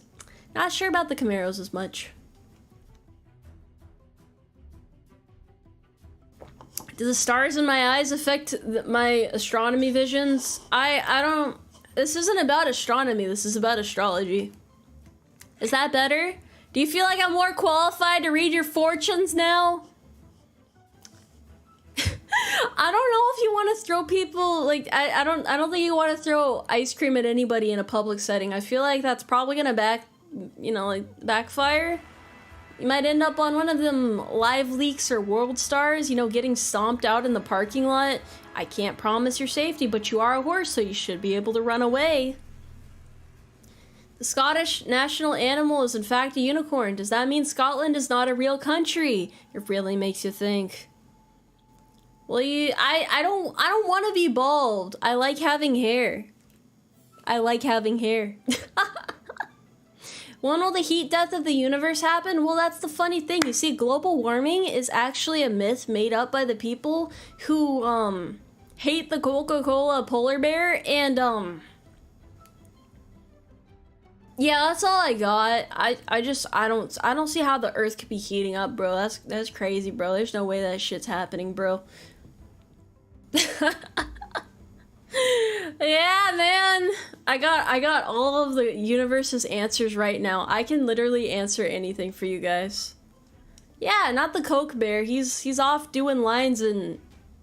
Not sure about the Camaros as much. Do the stars in my eyes affect my astronomy visions? I don't... This isn't about astronomy, this is about astrology. Is that better? Do you feel like I'm more qualified to read your fortunes now? I don't know if you want to throw people, like, I don't think you want to throw ice cream at anybody in a public setting. I feel like that's probably gonna backfire. You might end up on one of them live leaks or world stars, you know, getting stomped out in the parking lot. I can't promise your safety, but you are a horse, so you should be able to run away. The Scottish national animal is in fact a unicorn. Does that mean Scotland is not a real country? It really makes you think. Well, I don't want to be bald. I like having hair. I like having hair. When will the heat death of the universe happen? Well, that's the funny thing. You see, global warming is actually a myth made up by the people who, hate the Coca-Cola polar bear, and, yeah, that's all I got. I don't see how the earth could be heating up, bro. That's crazy, bro. There's no way that shit's happening, bro. Yeah, man. I got all of the universe's answers right now. I can literally answer anything for you guys. Yeah, not the Coke Bear. He's off doing lines in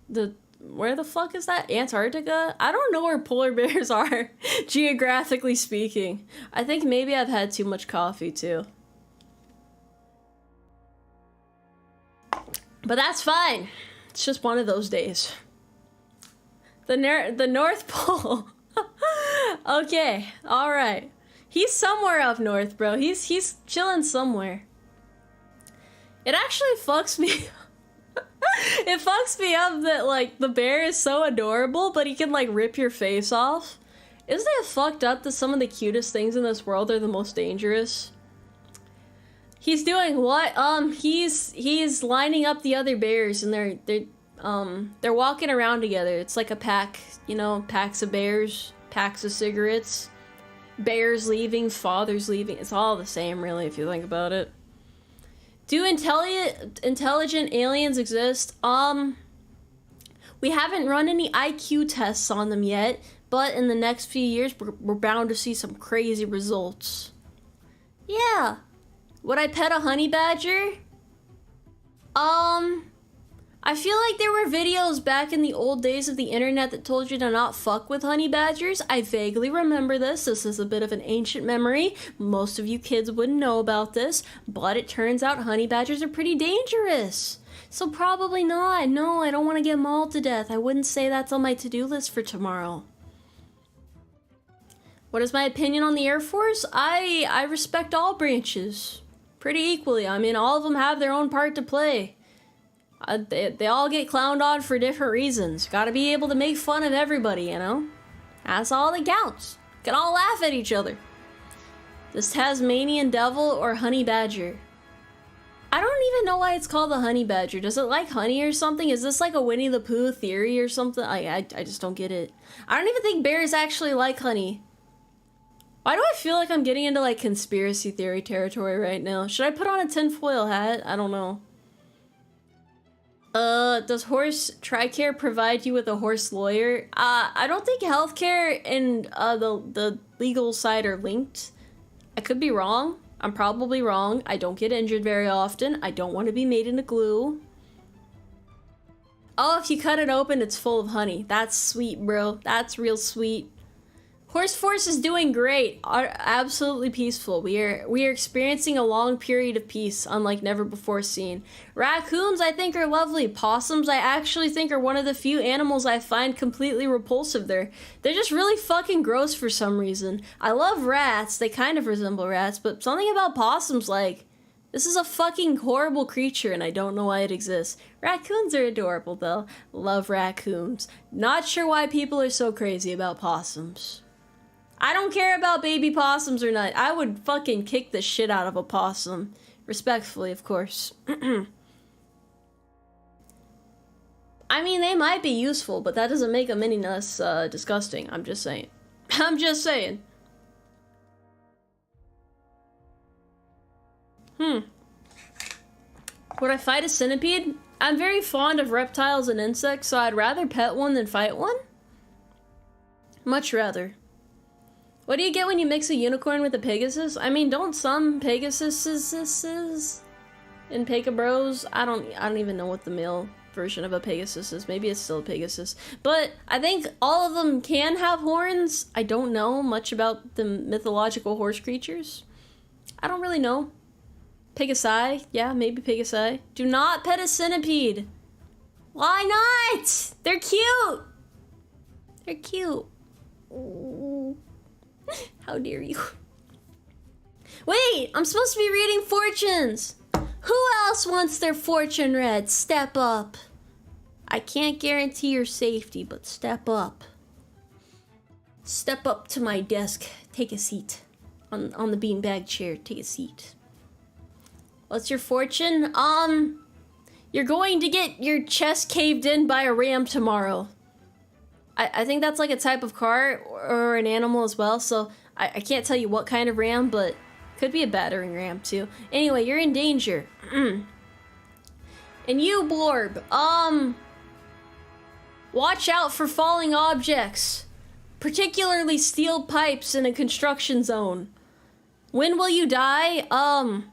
the, where the fuck is that? Antarctica? I don't know where polar bears are, geographically speaking. I think maybe I've had too much coffee too. But that's fine. It's just one of those days. The North Pole. Okay, alright. He's somewhere up north, bro. He's chilling somewhere. It actually fucks me. It fucks me up that, like, the bear is so adorable, but he can, like, rip your face off. Isn't it fucked up that some of the cutest things in this world are the most dangerous? He's doing what? He's lining up the other bears, and they're walking around together. It's like a pack, you know, packs of bears, packs of cigarettes, bears leaving, fathers leaving. It's all the same, really, if you think about it. Do intelligent aliens exist? We haven't run any IQ tests on them yet, but in the next few years, we're bound to see some crazy results. Yeah. Would I pet a honey badger? I feel like there were videos back in the old days of the internet that told you to not fuck with honey badgers. I vaguely remember this. This is a bit of an ancient memory. Most of you kids wouldn't know about this, but it turns out honey badgers are pretty dangerous. So probably not. No, I don't want to get mauled to death. I wouldn't say that's on my to-do list for tomorrow. What is my opinion on the Air Force? I respect all branches pretty equally. I mean, all of them have their own part to play. They all get clowned on for different reasons. Gotta be able to make fun of everybody, you know? That's all that counts. Can all laugh at each other. This Tasmanian devil or honey badger? I don't even know why it's called the honey badger. Does it like honey or something? Is this like a Winnie the Pooh theory or something? I just don't get it. I don't even think bears actually like honey. Why do I feel like I'm getting into like conspiracy theory territory right now? Should I put on a tinfoil hat? I don't know. Does horse TRICARE provide you with a horse lawyer? I don't think healthcare and, the legal side are linked. I could be wrong. I'm probably wrong. I don't get injured very often. I don't want to be made into glue. Oh, if you cut it open, it's full of honey. That's sweet, bro. That's real sweet. Horse Force is doing great. Absolutely peaceful. We are experiencing a long period of peace, unlike never before seen. Raccoons, I think, are lovely. Possums, I actually think, are one of the few animals I find completely repulsive. They're just really fucking gross for some reason. I love rats. They kind of resemble rats, but something about possums, like, this is a fucking horrible creature, and I don't know why it exists. Raccoons are adorable, though. Love raccoons. Not sure why people are so crazy about possums. I don't care about baby possums or not. I would fucking kick the shit out of a possum. Respectfully, of course. I mean, they might be useful, but that doesn't make them any less disgusting. I'm just saying. I'm just saying. Would I fight a centipede? I'm very fond of reptiles and insects, so I'd rather pet one than fight one. Much rather. What do you get when you mix a unicorn with a Pegasus? I mean, don't some Pegasuses in Pega Bros? I don't even know what the male version of a Pegasus is. Maybe it's still a Pegasus. But I think all of them can have horns. I don't know much about the mythological horse creatures. I don't really know. Pegasi? Yeah, maybe Pegasi. Do not pet a centipede. Why not? They're cute. They're cute. Ooh. How dare you? Wait, I'm supposed to be reading fortunes. Who else wants their fortune read? Step up. I can't guarantee your safety, but step up. Step up to my desk. Take a seat. On the beanbag chair. Take a seat. What's your fortune? You're going to get your chest caved in by a ram tomorrow. I think that's like a type of car or an animal as well, so I can't tell you what kind of ram, but could be a battering ram too. Anyway, you're in danger. And you, Blorb, watch out for falling objects, particularly steel pipes in a construction zone. When will you die? I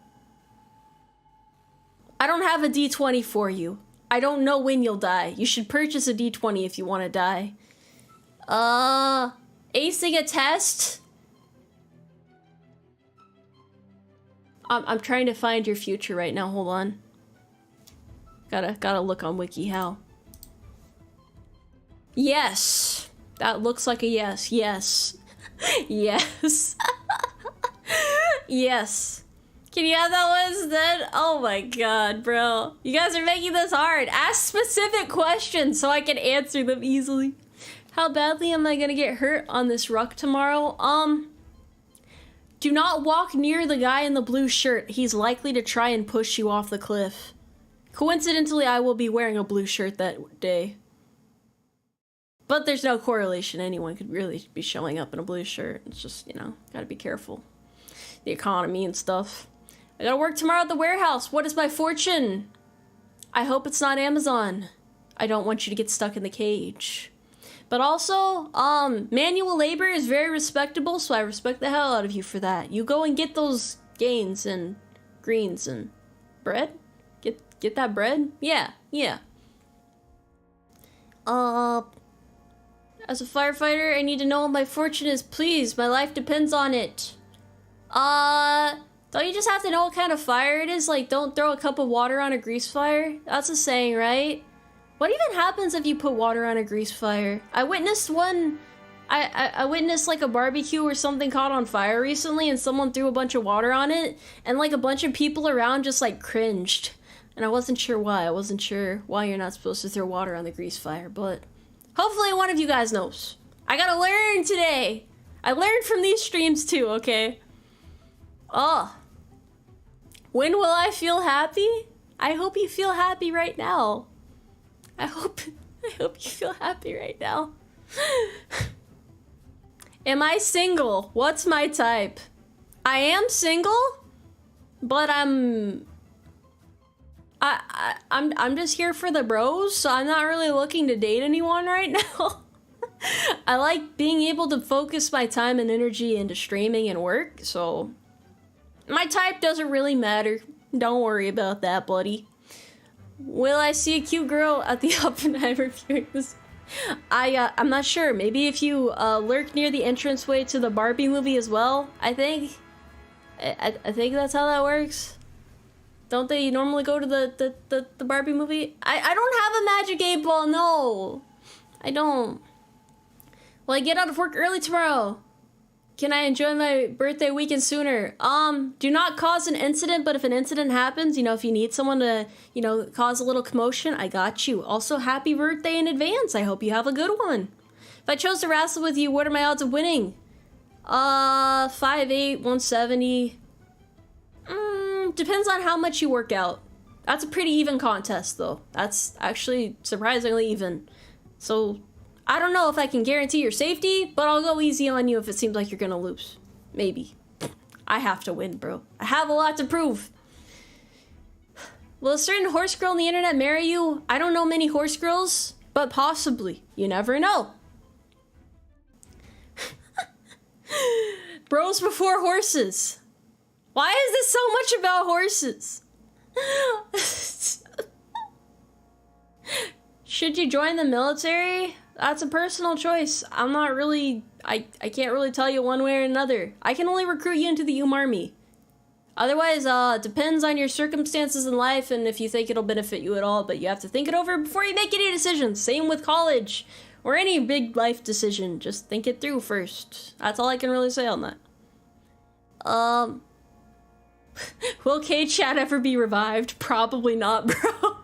don't have a D20 for you. I don't know when you'll die. You should purchase a D20 if you want to die. Acing a test? I'm trying to find your future right now. Hold on. Gotta look on WikiHow. Yes. That looks like a yes. Yes. Yes. Yes. Can you have that one instead? Oh my god, bro. You guys are making this hard. Ask specific questions so I can answer them easily. How badly am I gonna get hurt on this ruck tomorrow? Do not walk near the guy in the blue shirt. He's likely to try and push you off the cliff. Coincidentally, I will be wearing a blue shirt that day. But there's no correlation. Anyone could really be showing up in a blue shirt. It's just, you know, gotta be careful. The economy and stuff. I gotta work tomorrow at the warehouse. What is my fortune? I hope it's not Amazon. I don't want you to get stuck in the cage. But also, manual labor is very respectable, so I respect the hell out of you for that. You go and get those gains and greens and bread? Get that bread? Yeah. As a firefighter, I need to know what my fortune is. Please, my life depends on it. Don't you just have to know what kind of fire it is? Like, don't throw a cup of water on a grease fire? That's a saying, right? What even happens if you put water on a grease fire? I witnessed one... I witnessed like a barbecue or something caught on fire recently and someone threw a bunch of water on it and like a bunch of people around just like cringed. And I wasn't sure why. I wasn't sure why you're not supposed to throw water on the grease fire, but hopefully one of you guys knows. I gotta learn today. I learned from these streams too, okay? Oh. When will I feel happy? I hope you feel happy right now. I hope you feel happy right now. Am I single? What's my type? I am single, but I'm just here for the bros, so I'm not really looking to date anyone right now. I like being able to focus my time and energy into streaming and work, so my type doesn't really matter. Don't worry about that, buddy. Will I see a cute girl at the Oppenheimer viewing this? I'm not sure. Maybe if you lurk near the entranceway to the Barbie movie as well. I think that's how that works. Don't they normally go to the Barbie movie? I don't have a magic 8-ball. No, I don't. Will I get out of work early tomorrow? Can I enjoy my birthday weekend sooner? Do not cause an incident, but if an incident happens, you know, if you need someone to, you know, cause a little commotion, I got you. Also, happy birthday in advance. I hope you have a good one. If I chose to wrestle with you, what are my odds of winning? 5'8", 170. Depends on how much you work out. That's a pretty even contest, though. That's actually surprisingly even. So I don't know if I can guarantee your safety, but I'll go easy on you if it seems like you're gonna lose. Maybe. I have to win, bro. I have a lot to prove. Will a certain horse girl on the internet marry you? I don't know many horse girls, but possibly. You never know. Bros before horses. Why is this so much about horses? Should you join the military? That's a personal choice. I'm not really... I can't really tell you one way or another. I can only recruit you into the UmARmy. Otherwise, it depends on your circumstances in life and if you think it'll benefit you at all, but you have to think it over before you make any decisions. Same with college or any big life decision. Just think it through first. That's all I can really say on that. Will K-Chat ever be revived? Probably not, bro.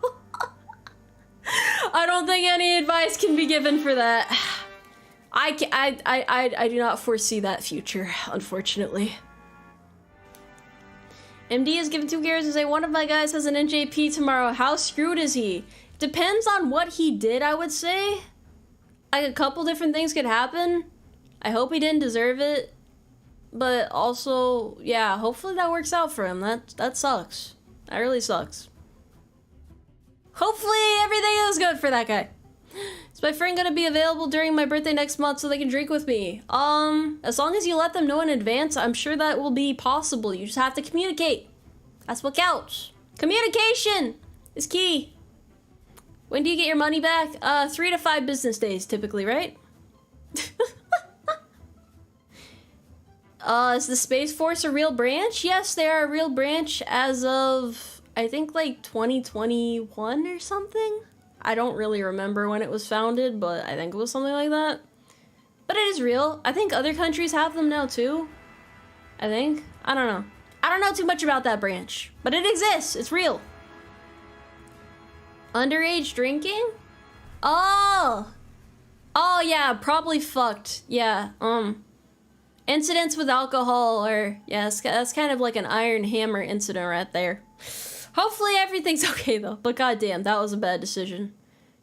I don't think any advice can be given for that. I do not foresee that future, unfortunately. MD is given 2 gears and say one of my guys has an NJP tomorrow. How screwed is he? Depends on what he did, I would say. Like, a couple different things could happen. I hope he didn't deserve it. But also, yeah, hopefully that works out for him. That sucks. That really sucks. Hopefully everything is good for that guy. Is my friend gonna be available during my birthday next month so they can drink with me? As long as you let them know in advance, I'm sure that will be possible. You just have to communicate. That's what counts. Communication is key. When do you get your money back? 3 to 5 business days, typically, right? Is the Space Force a real branch? Yes, they are a real branch as of, I think, like 2021 or something. I don't really remember when it was founded, but I think it was something like that. But it is real. I think other countries have them now too. I think. I don't know. I don't know too much about that branch, but it exists. It's real. Underage drinking? Oh yeah, probably fucked. Yeah, incidents with alcohol, or yeah, that's kind of like an Iron Hammer incident right there. Hopefully everything's okay though, but goddamn, that was a bad decision.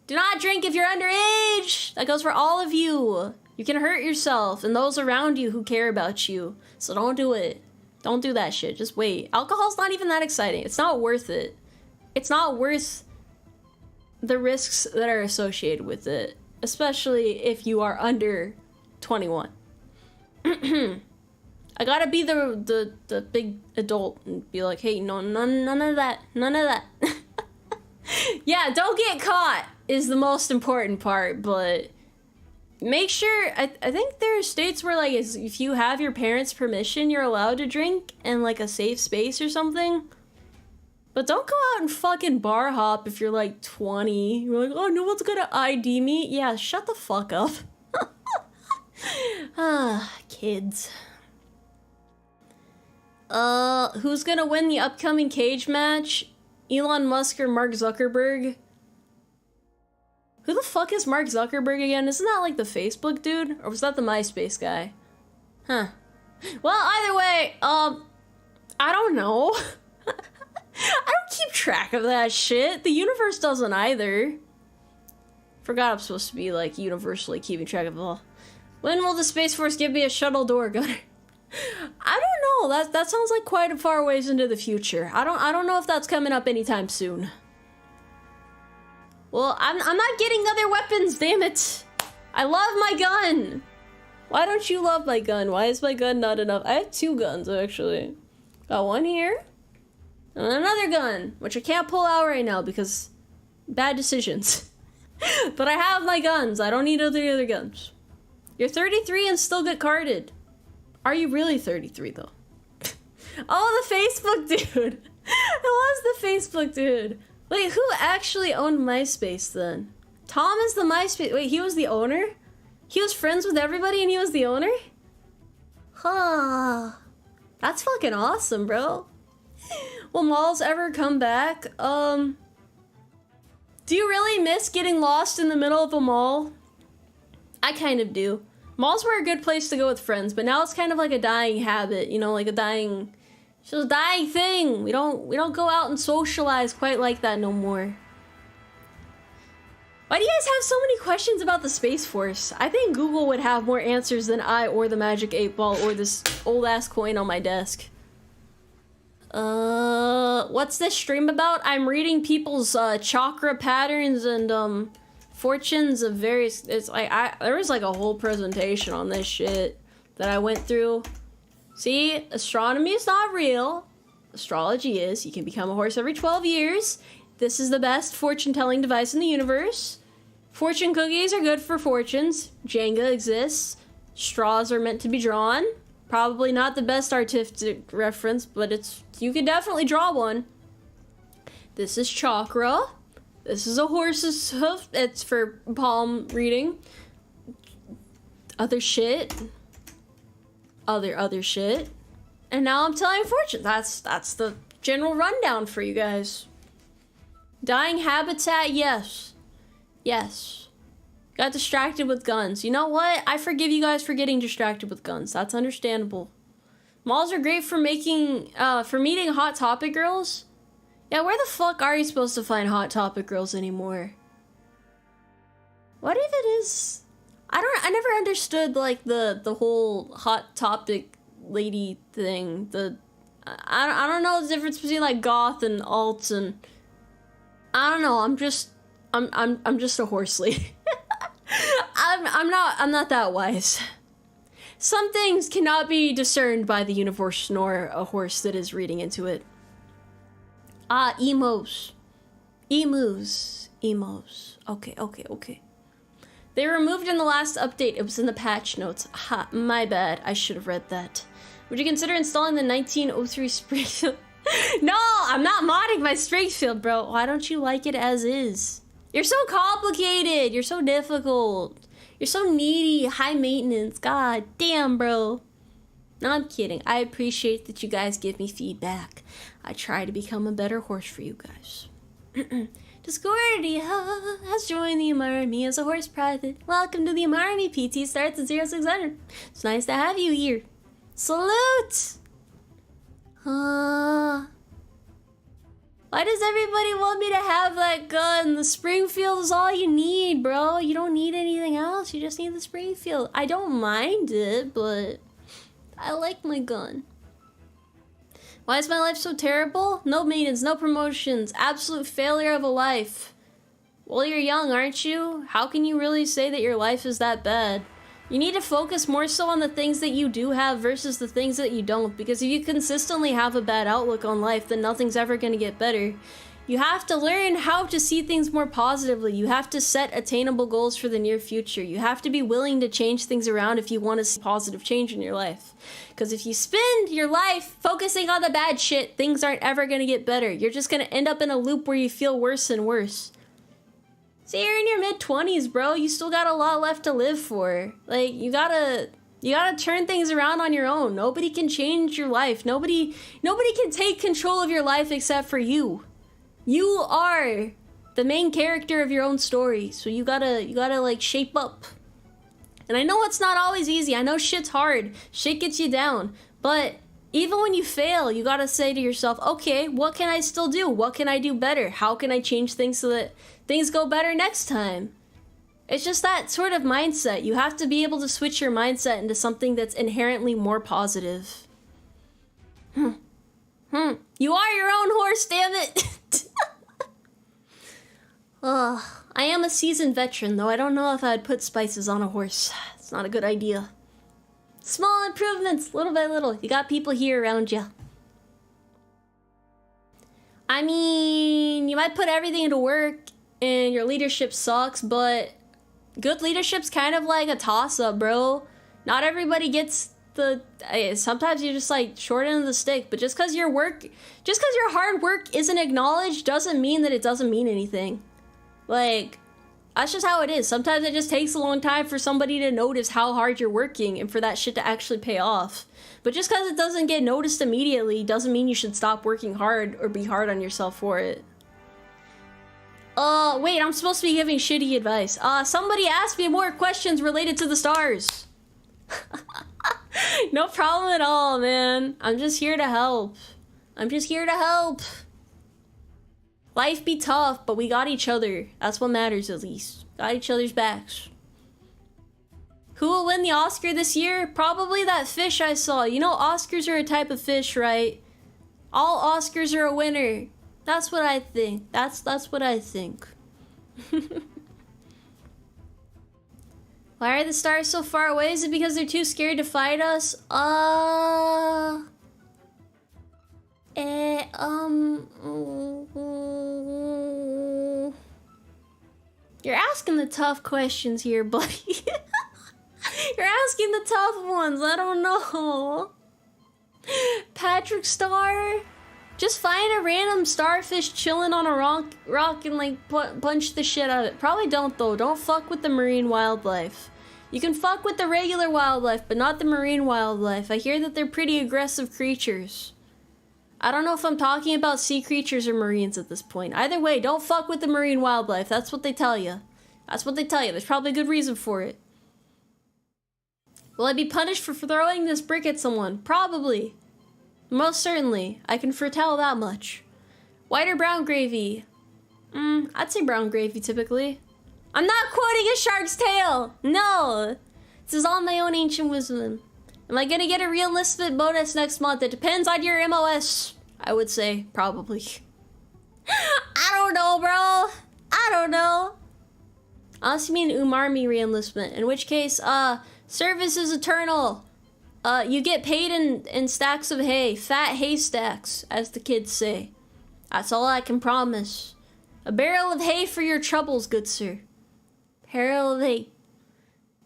Do not drink if you're underage! That goes for all of you. You can hurt yourself and those around you who care about you, so don't do it. Don't do that shit, just wait. Alcohol's not even that exciting. It's not worth it. It's not worth the risks that are associated with it, especially if you are under 21. I gotta be the big adult and be like, hey, no, none of that, none of that. Yeah, don't get caught is the most important part, but make sure, I think there are states where, like, if you have your parents' permission, you're allowed to drink in, like, a safe space or something. But don't go out and fucking bar hop if you're, like, 20. You're like, oh, no one's gonna ID me. Yeah, shut the fuck up. Kids. Who's gonna win the upcoming cage match? Elon Musk or Mark Zuckerberg? Who the fuck is Mark Zuckerberg again? Isn't that like the Facebook dude? Or was that the MySpace guy? Huh. Well, either way, I don't know. I don't keep track of that shit. The universe doesn't either. Forgot I'm supposed to be, like, universally keeping track of it all. When will the Space Force give me a shuttle door gunner? I don't know. That sounds like quite a far ways into the future. I don't know if that's coming up anytime soon. Well, I'm not getting other weapons, damn it. I love my gun. Why don't you love my gun? Why is my gun not enough? I have 2 guns, actually. Got one here. And another gun, which I can't pull out right now because bad decisions. But I have my guns. I don't need other guns. You're 33 and still get carded. Are you really 33 though? Oh, the Facebook dude. It was the Facebook dude. Wait, who actually owned MySpace then? Tom is the MySpace. Wait, he was the owner? He was friends with everybody and he was the owner? Huh. That's fucking awesome, bro. Will malls ever come back? Do you really miss getting lost in the middle of a mall? I kind of do. Malls were a good place to go with friends, but now it's kind of like a dying habit, you know, like a dying... It's just a dying thing. We don't go out and socialize quite like that no more. Why do you guys have so many questions about the Space Force? I think Google would have more answers than I or the Magic 8 Ball or this old-ass coin on my desk. What's this stream about? I'm reading people's chakra patterns and fortunes of various... It's like, there was like a whole presentation on this shit that I went through. See, astronomy is not real. Astrology is. You can become a horse every 12 years. This is the best fortune-telling device in the universe. Fortune cookies are good for fortunes. Jenga exists. Straws are meant to be drawn. Probably not the best artistic reference, but you can definitely draw one. This is chakra. This is a horse's hoof. It's for palm reading. Other shit. Other shit. And now I'm telling fortune. That's the general rundown for you guys. Dying habitat, yes. Yes. Got distracted with guns. You know what? I forgive you guys for getting distracted with guns. That's understandable. Malls are great for meeting hot topic girls. Yeah, where the fuck are you supposed to find hot topic girls anymore? What if it is? I never understood like the whole hot topic lady thing. I don't know the difference between like goth and alt, and I don't know. I'm just a horse lady. I'm not that wise. Some things cannot be discerned by the universe nor a horse that is reading into it. Ah, emos. Okay. They were removed in the last update. It was in the patch notes. Ha, my bad. I should have read that. Would you consider installing the 1903 Springfield? No, I'm not modding my Springfield, bro. Why don't you like it as is? You're so complicated. You're so difficult. You're so needy, high maintenance. God damn, bro. No, I'm kidding. I appreciate that you guys give me feedback. I try to become a better horse for you guys. Discordia has joined the Umarmy as a horse private. Welcome to the Umarmy. PT starts at 0600. It's nice to have you here. Salute! Why does everybody want me to have that gun? The Springfield is all you need, bro. You don't need anything else. You just need the Springfield. I don't mind it, but I like my gun. Why is my life so terrible? No maintenance, no promotions, absolute failure of a life. Well, you're young, aren't you? How can you really say that your life is that bad? You need to focus more so on the things that you do have versus the things that you don't, because if you consistently have a bad outlook on life, then nothing's ever going to get better. You have to learn how to see things more positively. You have to set attainable goals for the near future. You have to be willing to change things around if you want to see positive change in your life. Because if you spend your life focusing on the bad shit, things aren't ever going to get better. You're just going to end up in a loop where you feel worse and worse. So you're in your mid-20s, bro. You still got a lot left to live for. Like, you gotta turn things around on your own. Nobody can change your life. Nobody can take control of your life except for you. You are the main character of your own story, so you gotta like shape up. And I know it's not always easy. I know shit's hard. Shit gets you down. But even when you fail, you gotta say to yourself, okay, what can I still do? What can I do better? How can I change things so that things go better next time? It's just that sort of mindset. You have to be able to switch your mindset into something that's inherently more positive. You are your own horse, damn it! I am a seasoned veteran, though I don't know if I'd put spices on a horse. It's not a good idea. Small improvements, little by little. You got people here around you. I mean, you might put everything into work and your leadership sucks, but good leadership's kind of like a toss-up, bro. Not everybody gets the... Sometimes you're just like short end of the stick, but just because your hard work isn't acknowledged doesn't mean that it doesn't mean anything. Like, that's just how it is. Sometimes it just takes a long time for somebody to notice how hard you're working and for that shit to actually pay off. But just because it doesn't get noticed immediately doesn't mean you should stop working hard or be hard on yourself for it. Wait, I'm supposed to be giving shitty advice. Somebody asked me more questions related to the stars. No problem at all, man. I'm just here to help. Life be tough, but we got each other. That's what matters, at least. Got each other's backs. Who will win the Oscar this year? Probably that fish I saw. You know Oscars are a type of fish, right? All Oscars are a winner. That's what I think. That's what I think. Why are the stars so far away? Is it because they're too scared to fight us? You're asking the tough questions here, buddy. You're asking the tough ones. I don't know. Patrick Star? Just find a random starfish chilling on a rock and like punch the shit out of it. Probably don't though. Don't fuck with the marine wildlife. You can fuck with the regular wildlife, but not the marine wildlife. I hear that they're pretty aggressive creatures. I don't know if I'm talking about sea creatures or marines at this point. Either way, don't fuck with the marine wildlife. That's what they tell you. That's what they tell you. There's probably a good reason for it. Will I be punished for throwing this brick at someone? Probably. Most certainly. I can foretell that much. White or brown gravy? I'd say brown gravy typically. I'm not quoting a shark's tale! No! This is all my own ancient wisdom. Am I gonna get a real enlistment bonus next month? It depends on your MOS, I would say. Probably. I don't know, bro. I don't know. Unless you mean Umarmy re-enlistment. In which case, service is eternal. You get paid in stacks of hay. Fat hay stacks, as the kids say. That's all I can promise. A barrel of hay for your troubles, good sir. Barrel of hay.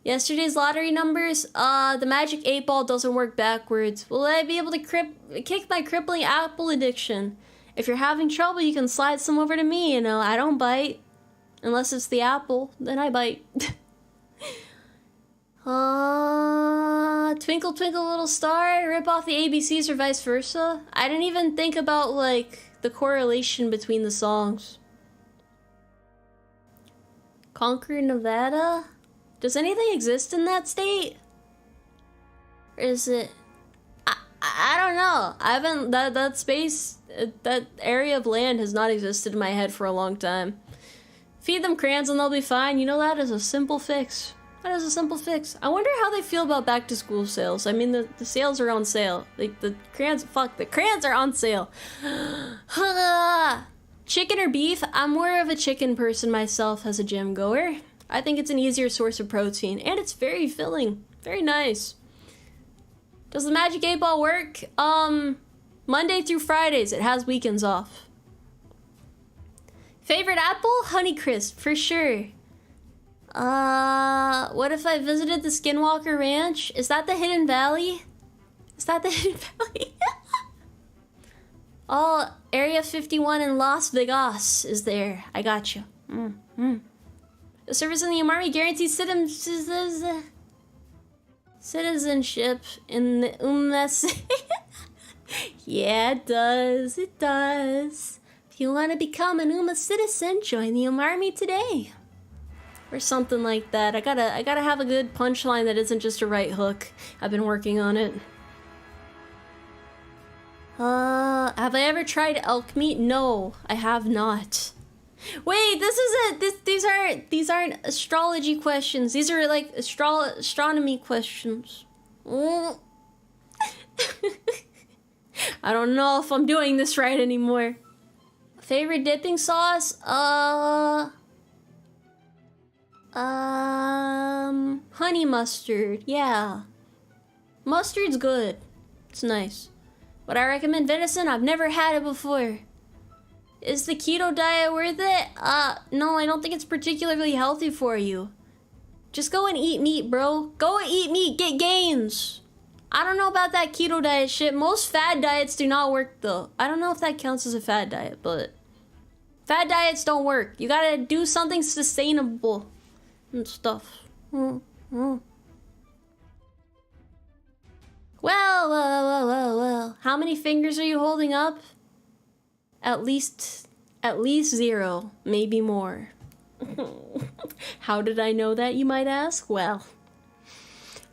Yesterday's lottery numbers, the magic 8-ball doesn't work backwards. Will I be able to kick my crippling apple addiction? If you're having trouble, you can slide some over to me, you know. I don't bite. Unless it's the apple, then I bite. Twinkle Twinkle Little Star, rip off the ABCs or vice versa. I didn't even think about, like, the correlation between the songs. Concord, Nevada? Does anything exist in that state? Or is it... I don't know. I haven't... That space... That area of land has not existed in my head for a long time. Feed them crayons and they'll be fine. You know, that is a simple fix. That is a simple fix. I wonder how they feel about back-to-school sales. I mean, the sales are on sale. Like, the crayons... Fuck, the crayons are on sale. Chicken or beef? I'm more of a chicken person myself as a gym goer. I think it's an easier source of protein, and it's very filling. Very nice. Does the Magic 8-Ball work? Monday through Fridays. It has weekends off. Favorite apple? Honeycrisp, for sure. What if I visited the Skinwalker Ranch? Is that the Hidden Valley? Is that the Hidden Valley? Oh, Area 51 in Las Vegas is there. I got you. The service in the UmARTi guarantees citizenship in the UmARTi. Yeah, it does. It does. If you want to become an UmA citizen, join the UmARTi today. Or something like that. I gotta have a good punchline that isn't just a right hook. I've been working on it. Have I ever tried elk meat? No, I have not. Wait, this isn't. These aren't astrology questions. These are like astronomy questions. I don't know if I'm doing this right anymore. Favorite dipping sauce? Honey mustard. Yeah, mustard's good. It's nice. Would I recommend venison? I've never had it before. Is the keto diet worth it? No, I don't think it's particularly healthy for you. Just go and eat meat, bro. Go and eat meat, get gains. I don't know about that keto diet shit. Most fad diets do not work, though. I don't know if that counts as a fad diet, but... fad diets don't work. You gotta do something sustainable and stuff. Well. How many fingers are you holding up? At least 0, maybe more. How did I know that, you might ask? Well,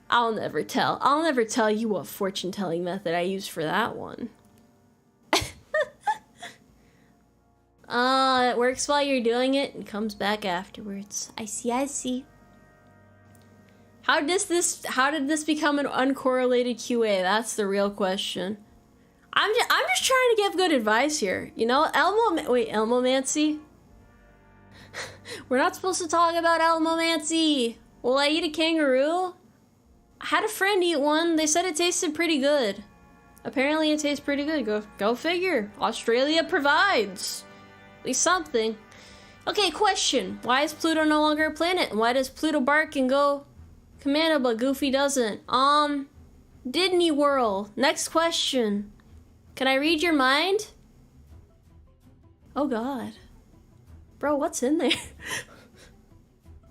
I'll never tell. I'll never tell you what fortune-telling method I used for that one. It works while you're doing it and comes back afterwards. I see. How did this become an uncorrelated QA? That's the real question. I'm just trying to give good advice here. You know, Elmomancy? We're not supposed to talk about Elmomancy. Will I eat a kangaroo? I had a friend eat one. They said it tasted pretty good. Apparently it tastes pretty good. Go figure. Australia provides. At least something. Okay, question. Why is Pluto no longer a planet? And why does Pluto bark and go commando but Goofy doesn't? Disney World. Next question. Can I read your mind? Oh god. Bro, what's in there?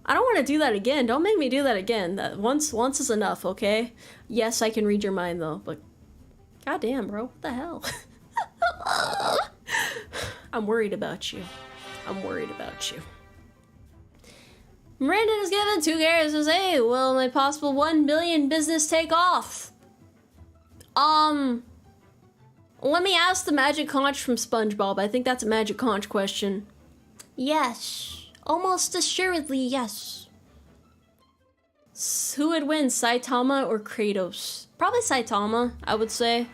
I don't want to do that again. Don't make me do that again. That once is enough, okay? Yes, I can read your mind though, but goddamn, bro, what the hell? I'm worried about you. I'm worried about you. Brandon is given 2 cares and says, hey, will my possible 1 billion business take off? Let me ask the magic conch from SpongeBob. I think that's a magic conch question. Yes. Almost assuredly, yes. Who would win, Saitama or Kratos? Probably Saitama, I would say.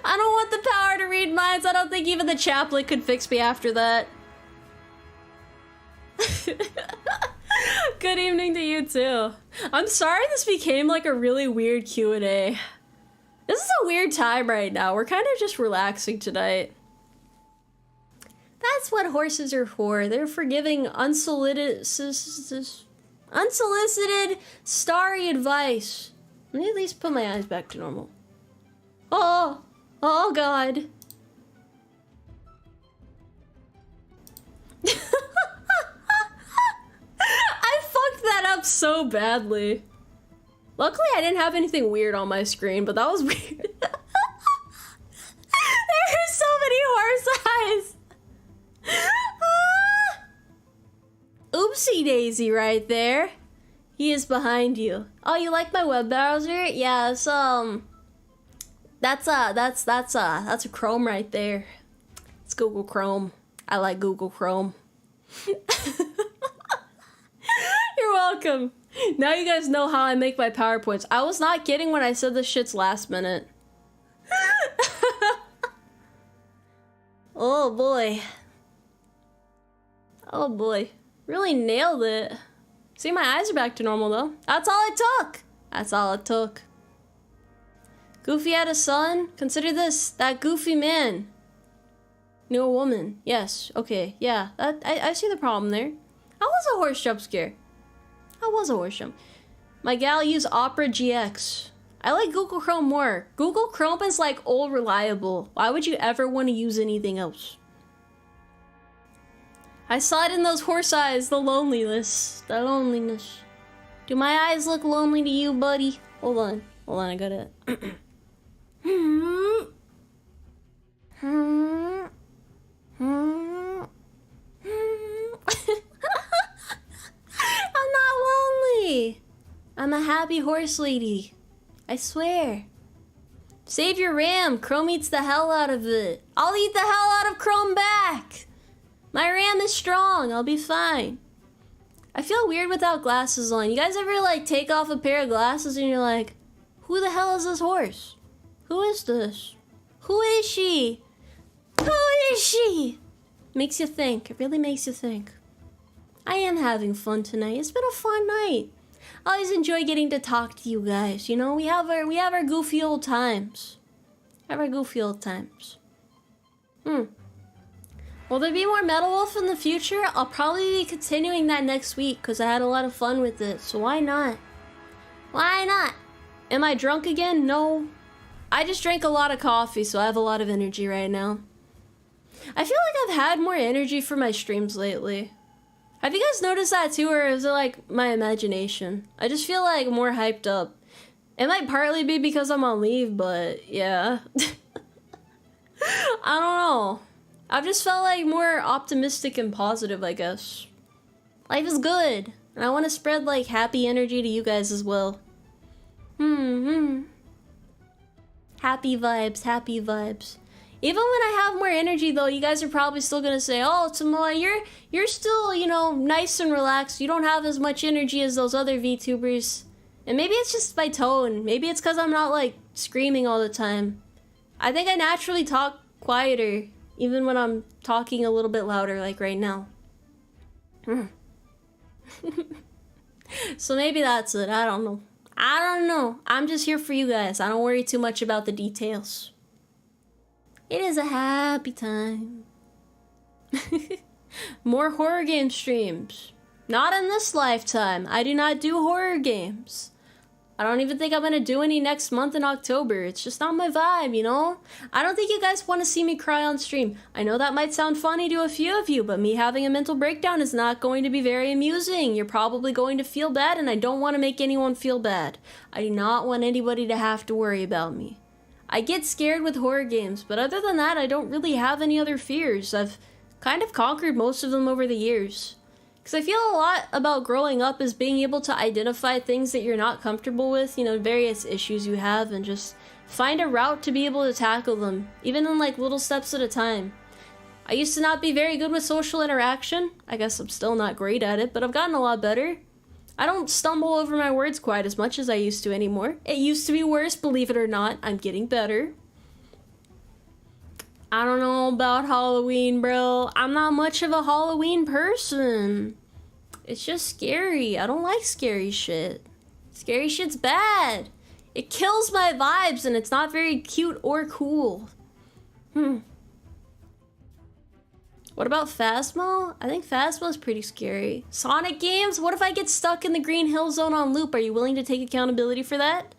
I don't want the power to read minds. I don't think even the chaplet could fix me after that. Good evening to you too. I'm sorry this became like a really weird Q&A. This is a weird time right now. We're kind of just relaxing tonight. That's what horses are for. They're for giving unsolicited starry advice. Let me at least put my eyes back to normal. Oh god. I fucked that up so badly. Luckily I didn't have anything weird on my screen, but that was weird. There are so many horse eyes. Oopsie daisy right there. He is behind you. Oh, you like my web browser? Yeah, it's that's a Chrome right there. It's Google Chrome. I like Google Chrome. You're welcome. Now you guys know how I make my PowerPoints. I was not kidding when I said this shit's last minute. Oh boy. Oh boy. Really nailed it. See, my eyes are back to normal though. That's all it took. That's all it took. Goofy had a son? Consider this. That goofy man knew a woman. Yes. Okay. Yeah. I see the problem there. How was a horse jump scare? How was a horse jump? My gal used Opera GX. I like Google Chrome more. Google Chrome is like old reliable. Why would you ever want to use anything else? I saw it in those horse eyes, the loneliness. The loneliness. Do my eyes look lonely to you, buddy? Hold on, I got it. I'm not lonely. I'm a happy horse lady. I swear. Save your RAM. Chrome eats the hell out of it. I'll eat the hell out of Chrome back. My RAM is strong. I'll be fine. I feel weird without glasses on. You guys ever like take off a pair of glasses and you're like, who the hell is this horse? Who is this? Who is she? Who is she? Makes you think. It really makes you think. I am having fun tonight. It's been a fun night. I always enjoy getting to talk to you guys. You know, we have our goofy old times. Will there be more Metal Wolf in the future? I'll probably be continuing that next week because I had a lot of fun with it. So why not? Why not? Am I drunk again? No. I just drank a lot of coffee, so I have a lot of energy right now. I feel like I've had more energy for my streams lately. Have you guys noticed that too, or is it like my imagination? I just feel like more hyped up. It might partly be because I'm on leave, but yeah. I don't know. I've just felt like more optimistic and positive, I guess. Life is good, and I want to spread like happy energy to you guys as well. Happy vibes, happy vibes. Even when I have more energy though, you guys are probably still gonna say, oh, Tomoe, you're still, you know, nice and relaxed. You don't have as much energy as those other VTubers. And maybe it's just my tone. Maybe it's because I'm not like screaming all the time. I think I naturally talk quieter, even when I'm talking a little bit louder, like right now. So maybe that's it. I don't know. I don't know. I'm just here for you guys. I don't worry too much about the details. It is a happy time. More horror game streams. Not in this lifetime. I do not do horror games. I don't even think I'm gonna do any next month in October. It's just not my vibe, you know? I don't think you guys want to see me cry on stream. I know that might sound funny to a few of you, but me having a mental breakdown is not going to be very amusing. You're probably going to feel bad, and I don't want to make anyone feel bad. I do not want anybody to have to worry about me. I get scared with horror games, but other than that, I don't really have any other fears. I've kind of conquered most of them over the years. Because I feel a lot about growing up as being able to identify things that you're not comfortable with, you know, various issues you have, and just find a route to be able to tackle them, even in like little steps at a time. I used to not be very good with social interaction. I guess I'm still not great at it, but I've gotten a lot better. I don't stumble over my words quite as much as I used to anymore. It used to be worse, believe it or not. I'm getting better. I don't know about Halloween, bro. I'm not much of a Halloween person. It's just scary. I don't like scary shit. Scary shit's bad. It kills my vibes, and it's not very cute or cool. What about Phasmo? I think Phasmo's pretty scary. Sonic games? What if I get stuck in the Green Hill Zone on loop? Are you willing to take accountability for that?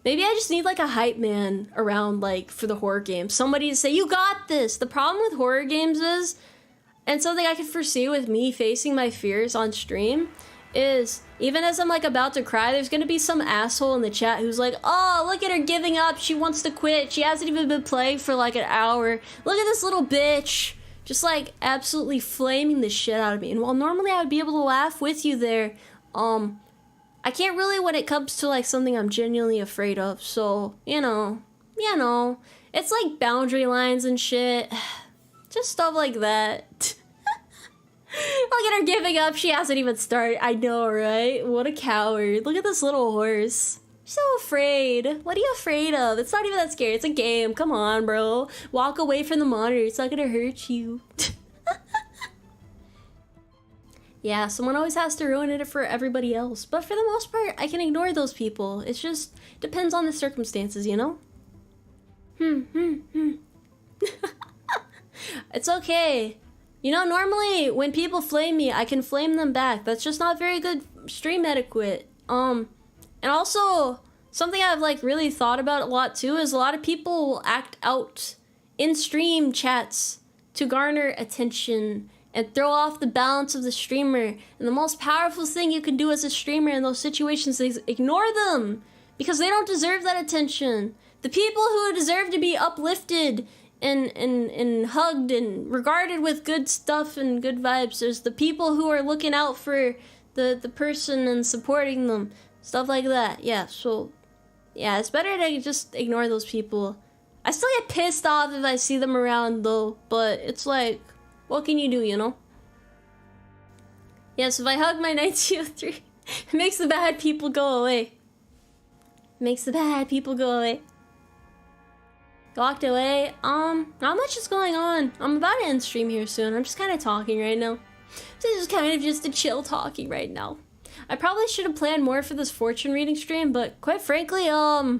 Maybe I just need like a hype man around, like, for the horror games. Somebody to say, you got this! The problem with horror games is, and something I can foresee with me facing my fears on stream, is even as I'm like about to cry, there's gonna be some asshole in the chat who's like, oh, look at her giving up, she wants to quit, she hasn't even been playing for like an hour, look at this little bitch, just like absolutely flaming the shit out of me. And while normally I would be able to laugh with you there, I can't really when it comes to like something I'm genuinely afraid of. So, you know, it's like boundary lines and shit, just stuff like that. Look at her giving up. She hasn't even started. I know, right? What a coward. Look at this little horse. So afraid. What are you afraid of? It's not even that scary. It's a game. Come on, bro. Walk away from the monitor. It's not gonna hurt you. Yeah, someone always has to ruin it for everybody else. But for the most part, I can ignore those people. It just depends on the circumstances, you know? It's okay. You know, normally when people flame me, I can flame them back. That's just not very good stream etiquette. And also, something I've like really thought about a lot too is a lot of people will act out in stream chats to garner attention and throw off the balance of the streamer. And the most powerful thing you can do as a streamer in those situations is ignore them, because they don't deserve that attention. The people who deserve to be uplifted and hugged and regarded with good stuff and good vibes, there's the people who are looking out for the person and supporting them, stuff like that. Yeah, so yeah, it's better to just ignore those people. I still get pissed off if I see them around though, but it's like, what can you do, you know? Yes, if I hug my 1903, it makes the bad people go away. Makes the bad people go away. Walked away. Not much is going on. I'm about to end stream here soon. I'm just kind of talking right now. This is kind of just a chill talking right now. I probably should have planned more for this fortune reading stream, but quite frankly, alright,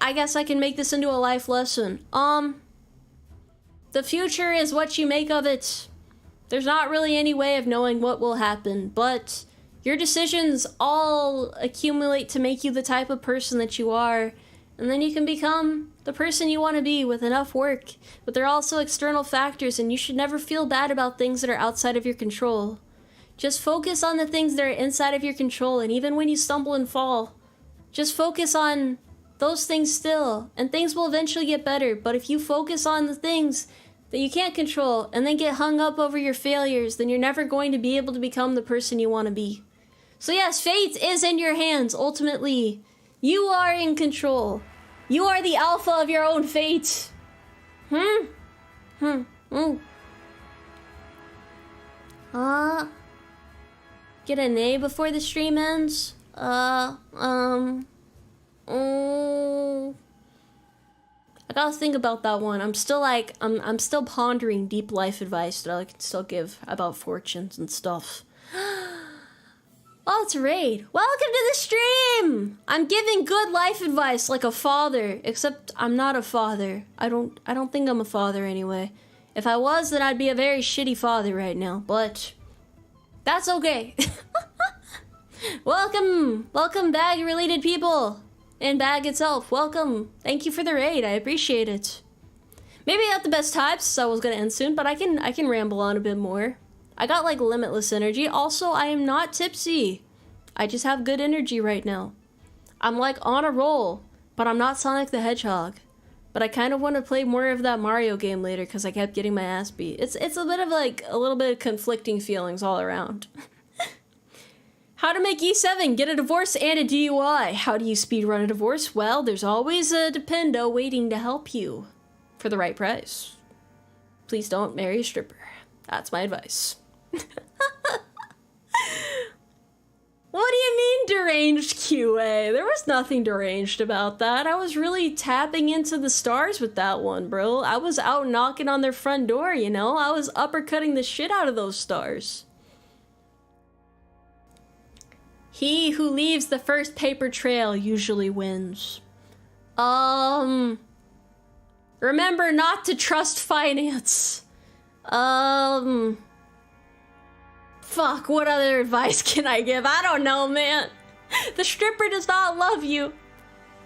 I guess I can make this into a life lesson. The future is what you make of it. There's not really any way of knowing what will happen, but your decisions all accumulate to make you the type of person that you are. And then you can become the person you want to be with enough work. But there are also external factors, and you should never feel bad about things that are outside of your control. Just focus on the things that are inside of your control, and even when you stumble and fall, just focus on those things still, and things will eventually get better. But if you focus on the things that you can't control, and then get hung up over your failures, then you're never going to be able to become the person you want to be. So yes, fate is in your hands, ultimately. You are in control. You are the alpha of your own fate. Get an A before the stream ends? I I gotta think about that one. I'm still like, I'm still pondering deep life advice that I can still give about fortunes and stuff. Oh, it's a raid. Welcome to the stream! I'm giving good life advice like a father, except I'm not a father. I don't think I'm a father anyway. If I was, then I'd be a very shitty father right now, but that's okay. Welcome bag-related people. And bag itself, welcome. Thank you for the raid, I appreciate it. Maybe not the best type, since I was gonna end soon, but I can ramble on a bit more. I got like limitless energy. Also, I am not tipsy. I just have good energy right now. I'm like on a roll, but I'm not Sonic the Hedgehog. But I kind of want to play more of that Mario game later because I kept getting my ass beat. It's a bit of like, a little bit of conflicting feelings all around. How to make E7, get a divorce and a DUI. How do you speedrun a divorce? Well, there's always a dependo waiting to help you for the right price. Please don't marry a stripper. That's my advice. What do you mean deranged QA? There was nothing deranged about that. I was really tapping into the stars with that one, bro. I was out knocking on their front door, you know? I was uppercutting the shit out of those stars. He who leaves the first paper trail usually wins. Remember not to trust finance. Fuck, what other advice can I give? I don't know, man. The stripper does not love you.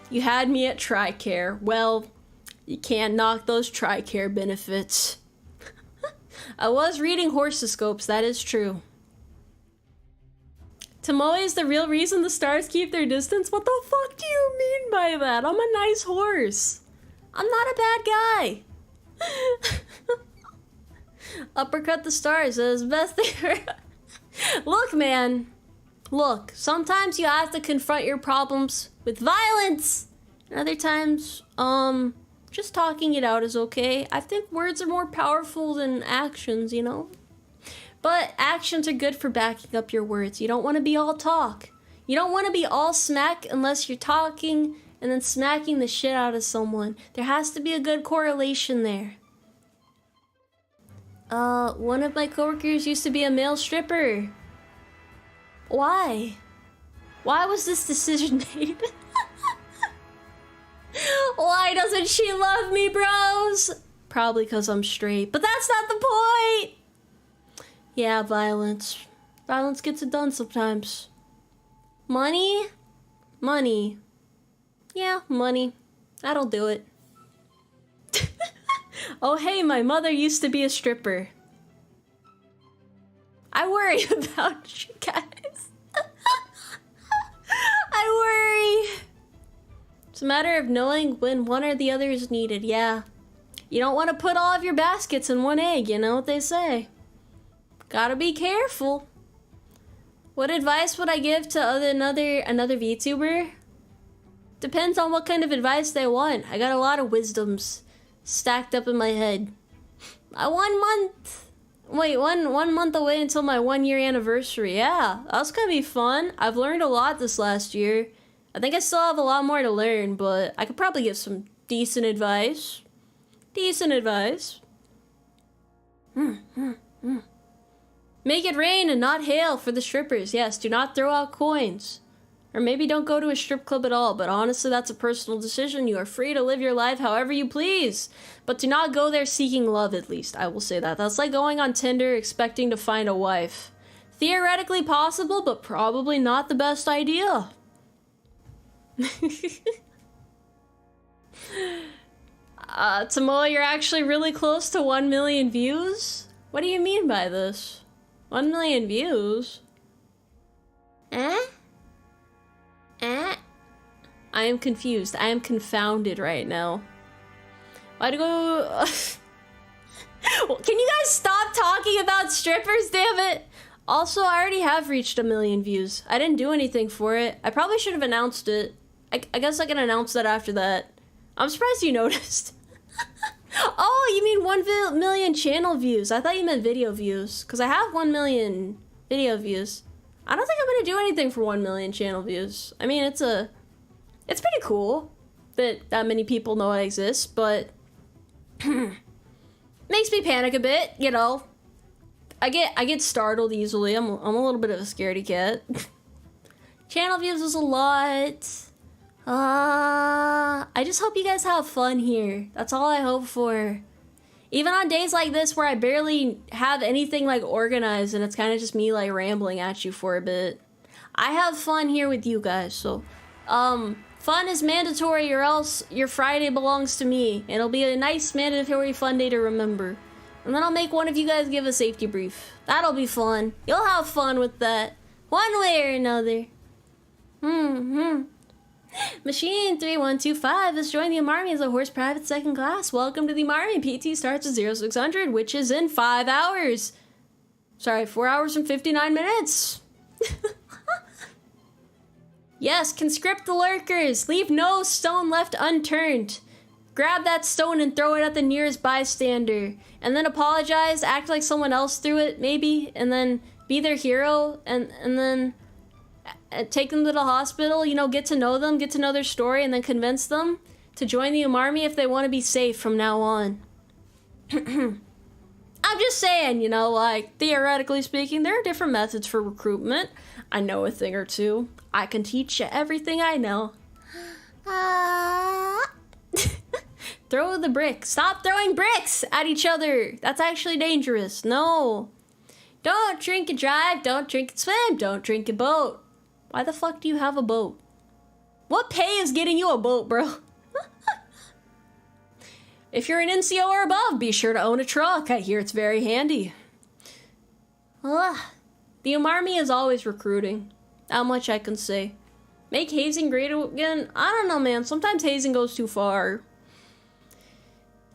You had me at TRICARE. Well, you can't knock those TRICARE benefits. I was reading horoscopes, that is true. Tomoe is the real reason the stars keep their distance? What the fuck do you mean by that? I'm a nice horse. I'm not a bad guy. Uppercut the stars is the best thing ever. Look, man. Look, sometimes you have to confront your problems with violence. And other times, just talking it out is okay. I think words are more powerful than actions, you know? But actions are good for backing up your words. You don't want to be all talk. You don't want to be all smack unless you're talking and then smacking the shit out of someone. There has to be a good correlation there. One of my coworkers used to be a male stripper. Why? Why was this decision made? Why doesn't she love me, bros? Probably because I'm straight, but that's not the point! Yeah, violence. Violence gets it done sometimes. Money? Money. Yeah, money. That'll do it. Oh, hey, my mother used to be a stripper. I worry about you guys. I worry. It's a matter of knowing when one or the other is needed, yeah. You don't want to put all of your baskets in one egg, you know what they say. Gotta be careful. What advice would I give to another VTuber? Depends on what kind of advice they want. I got a lot of wisdoms stacked up in my head. One month away until my 1-year anniversary. Yeah, that's gonna be fun. I've learned a lot this last year. I think I still have a lot more to learn, but I could probably give some decent advice. Decent advice. Make it rain and not hail for the strippers. Yes, do not throw out coins. Or maybe don't go to a strip club at all, but honestly, that's a personal decision. You are free to live your life however you please. But do not go there seeking love, at least. I will say that. That's like going on Tinder expecting to find a wife. Theoretically possible, but probably not the best idea. Tomoe, you're actually really close to 1 million views? What do you mean by this? 1 million views? I am confused. I am confounded right now. Why'd go? Can you guys stop talking about strippers, damn it? Also, I already have reached 1 million views. I didn't do anything for it. I probably should have announced it. I guess I can announce that after that. I'm surprised you noticed. Oh, you mean 1 million channel views. I thought you meant video views. Because I have 1 million video views. I don't think I'm going to do anything for 1 million channel views. I mean, it's pretty cool. that many people know I exist, but makes me panic a bit, you know. I get startled easily. I'm a little bit of a scaredy cat. Channel views is a lot. I just hope you guys have fun here. That's all I hope for. Even on days like this where I barely have anything like organized and it's kind of just me like rambling at you for a bit. I have fun here with you guys, so fun is mandatory or else your Friday belongs to me. It'll be a nice mandatory fun day to remember. And then I'll make one of you guys give a safety brief. That'll be fun. You'll have fun with that. One way or another. Machine 3125 has joined the Umarmy as a horse private second class. Welcome to the Umarmy. PT starts at 0600, which is in 5 hours. Sorry, 4 hours and 59 minutes. Yes, conscript the lurkers. Leave no stone left unturned. Grab that stone and throw it at the nearest bystander. And then apologize, act like someone else threw it, maybe. And then be their hero. And then take them to the hospital, you know, get to know them, get to know their story, and then convince them to join the Umarmy if they want to be safe from now on. I'm just saying, you know, like, theoretically speaking, there are different methods for recruitment. I know a thing or two. I can teach you everything I know. Throw the brick. Stop throwing bricks at each other. That's actually dangerous. No. Don't drink and drive. Don't drink and swim. Don't drink and boat. Why the fuck do you have a boat? What pay is getting you a boat, bro? If you're an NCO or above, be sure to own a truck. I hear it's very handy. The Umarmy is always recruiting. That much I can say. Make hazing great again? I don't know, man. Sometimes hazing goes too far.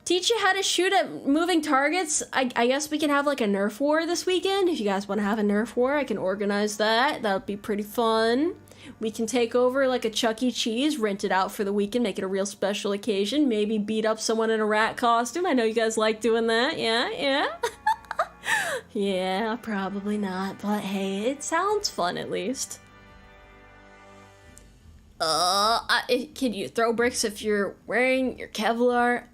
Teach you how to shoot at moving targets. I guess we can have like a Nerf war this weekend. If you guys want to have a Nerf war, I can organize that. That would be pretty fun. We can take over like a Chuck E. Cheese, rent it out for the weekend, make it a real special occasion. Maybe beat up someone in a rat costume. I know you guys like doing that. Yeah. Yeah, probably not. But hey, it sounds fun at least. Can you throw bricks if you're wearing your Kevlar?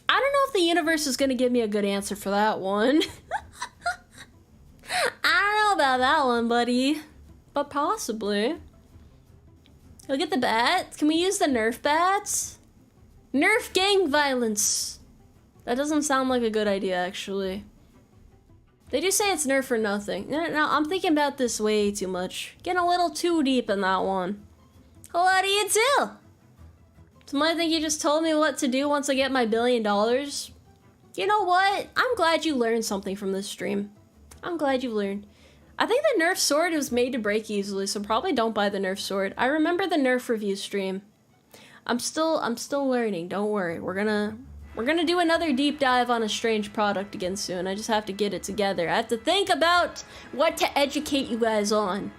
I don't know if the universe is gonna give me a good answer for that one. I don't know about that one, buddy. But possibly. Look at the bats. Can we use the Nerf bats? Nerf gang violence. That doesn't sound like a good idea, actually. They do say it's Nerf for nothing. No, I'm thinking about this way too much. Getting a little too deep in that one. Hello to you too! Somebody think you just told me what to do once I get my $1 billion? You know what? I'm glad you learned something from this stream. I'm glad you learned. I think the Nerf sword was made to break easily, so probably don't buy the Nerf sword. I remember the Nerf review stream. I'm still learning, don't worry. We're gonna do another deep dive on a strange product again soon. I just have to get it together. I have to think about what to educate you guys on.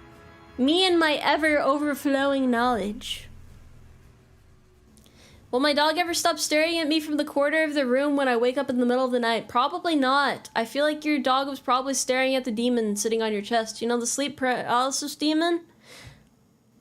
Me and my ever overflowing knowledge. Will my dog ever stop staring at me from the corner of the room when I wake up in the middle of the night? Probably not. I feel like your dog was probably staring at the demon sitting on your chest. You know, the sleep paralysis demon?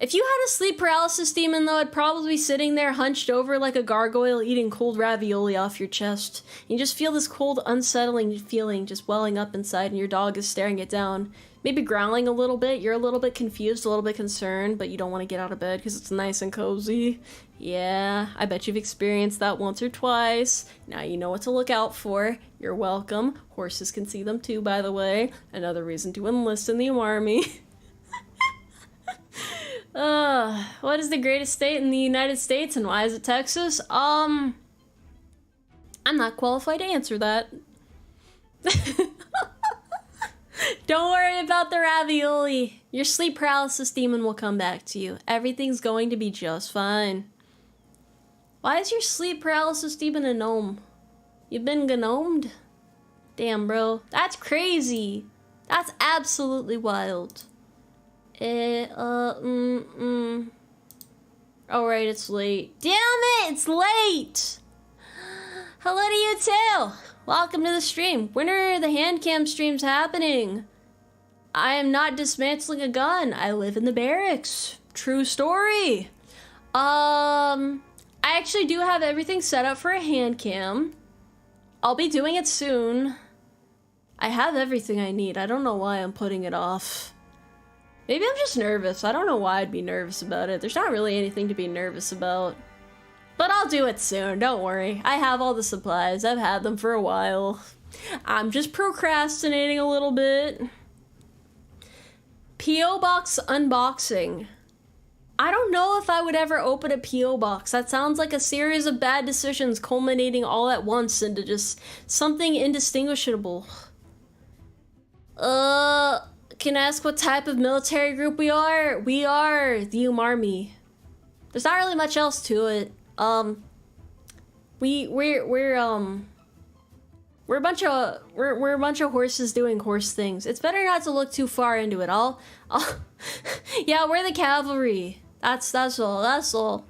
If you had a sleep paralysis demon, though, I'd probably be sitting there hunched over like a gargoyle eating cold ravioli off your chest. You just feel this cold, unsettling feeling just welling up inside, and your dog is staring it down. Maybe growling a little bit. You're a little bit confused, a little bit concerned, but you don't want to get out of bed because it's nice and cozy. Yeah, I bet you've experienced that once or twice. Now you know what to look out for. You're welcome. Horses can see them too, by the way. Another reason to enlist in the Umarmy. What is the greatest state in the United States and why is it Texas? I'm not qualified to answer that. Don't worry about the ravioli. Your sleep paralysis demon will come back to you. Everything's going to be just fine. Why is your sleep paralysis demon a gnome? You've been gnomed? Damn, bro. That's crazy. That's absolutely wild. Alright, it's late. Damn it, it's late! Hello to you too! Welcome to the stream. When are the hand cam streams happening? I am not dismantling a gun. I live in the barracks. True story. I actually do have everything set up for a hand cam. I'll be doing it soon. I have everything I need. I don't know why I'm putting it off. Maybe I'm just nervous. I don't know why I'd be nervous about it. There's not really anything to be nervous about. But I'll do it soon, don't worry. I have all the supplies. I've had them for a while. I'm just procrastinating a little bit. P.O. Box unboxing. I don't know if I would ever open a P.O. box. That sounds like a series of bad decisions culminating all at once into just something indistinguishable. Can I ask what type of military group we are? We are the UmARmy. There's not really much else to it. We're a bunch of horses doing horse things. It's better not to look too far into it. Yeah, we're the cavalry. That's all.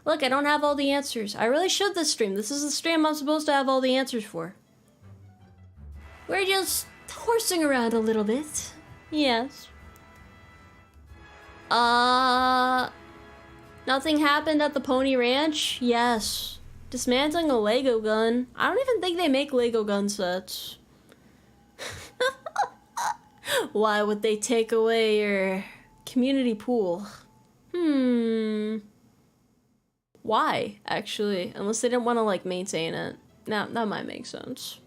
Look, I don't have all the answers. I really should this stream. This is the stream I'm supposed to have all the answers for. We're just horsing around a little bit. Yes. Nothing happened at the Pony Ranch? Yes. Dismantling a Lego gun. I don't even think they make Lego gun sets. Why would they take away your community pool? Why, actually? Unless they didn't want to, like, maintain it. Now, that might make sense.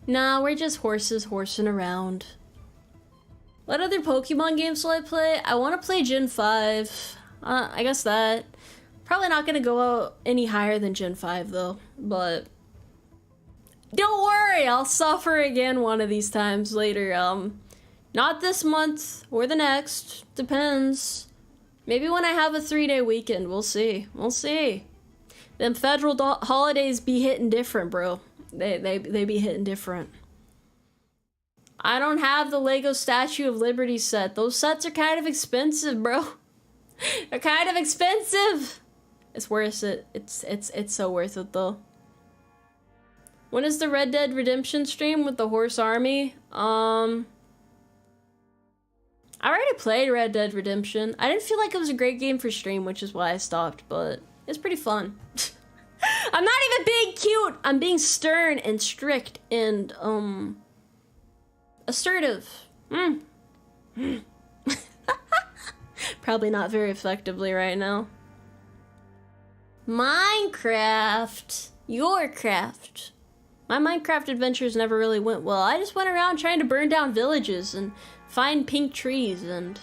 Nah, we're just horses horsing around. What other Pokemon games will I play? I want to play Gen 5. I guess that. Probably not gonna go out any higher than Gen 5 though, but don't worry, I'll suffer again one of these times later. Not this month or the next, depends. Maybe when I have a 3-day weekend, we'll see. We'll see. Them federal holidays be hitting different, bro. They be hitting different. I don't have the Lego Statue of Liberty set. Those sets are kind of expensive, bro. They're kind of expensive. It's worth it. It's so worth it though. When is the Red Dead Redemption stream with the Horse Army? I already played Red Dead Redemption. I didn't feel like it was a great game for stream, which is why I stopped, but it's pretty fun. I'm not even being cute. I'm being stern and strict and assertive. Probably not very effectively right now. Minecraft. Your craft. My Minecraft adventures never really went well. I just went around trying to burn down villages and find pink trees and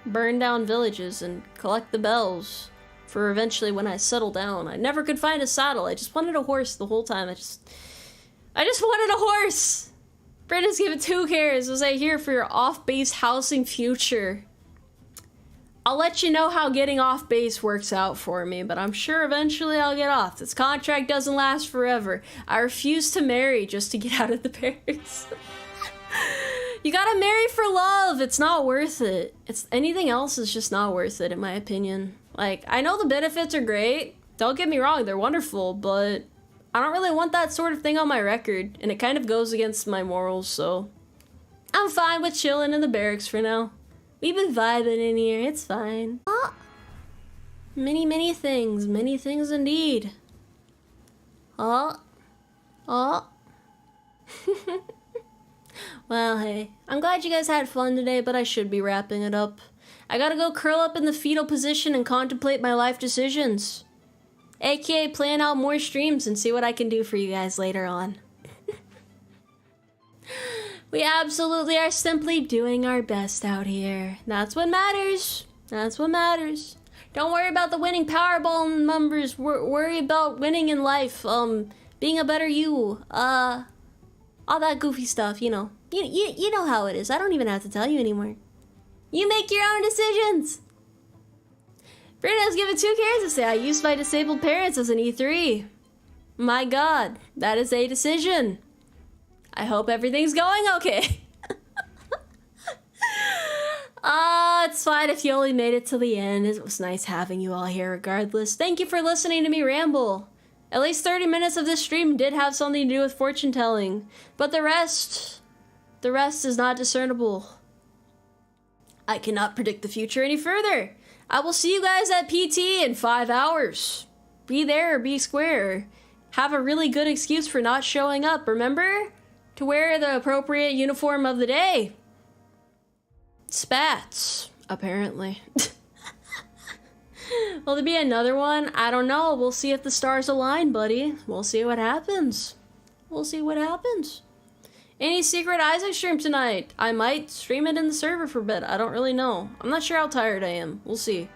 burn down villages and collect the bells for eventually when I settle down. I never could find a saddle. I just wanted a horse the whole time. I just wanted a horse. Brenda's given 2 cares. Was I here for your off-base housing future? I'll let you know how getting off base works out for me, but I'm sure eventually I'll get off. This contract doesn't last forever. I refuse to marry just to get out of the Paris. You gotta marry for love. It's not worth it. Anything else is just not worth it, in my opinion. Like, I know the benefits are great. Don't get me wrong, they're wonderful, but I don't really want that sort of thing on my record, and it kind of goes against my morals, so I'm fine with chilling in the barracks for now. We've been vibing in here, it's fine. Oh. Many things indeed. Oh. Well, hey, I'm glad you guys had fun today, but I should be wrapping it up. I gotta go curl up in the fetal position and contemplate my life decisions. AKA plan out more streams and see what I can do for you guys later on. We absolutely are simply doing our best out here. That's what matters. That's what matters. Don't worry about the winning Powerball numbers. Worry about winning in life. Being a better you. All that goofy stuff, you know. You know how it is. I don't even have to tell you anymore. You make your own decisions. Bruno's given 2 cares to say I used my disabled parents as an E3. My god, that is a decision. I hope everything's going okay. It's fine if you only made it till the end. It was nice having you all here regardless. Thank you for listening to me ramble. At least 30 minutes of this stream did have something to do with fortune telling, but the rest is not discernible. I cannot predict the future any further. I will see you guys at PT in 5 hours. Be there or be square. Have a really good excuse for not showing up. Remember to wear the appropriate uniform of the day. Spats, apparently. Will there be another one? I don't know. We'll see if the stars align, buddy. We'll see what happens. We'll see what happens. Any secret Isaac stream tonight? I might stream it in the server for a bit. I don't really know. I'm not sure how tired I am. We'll see.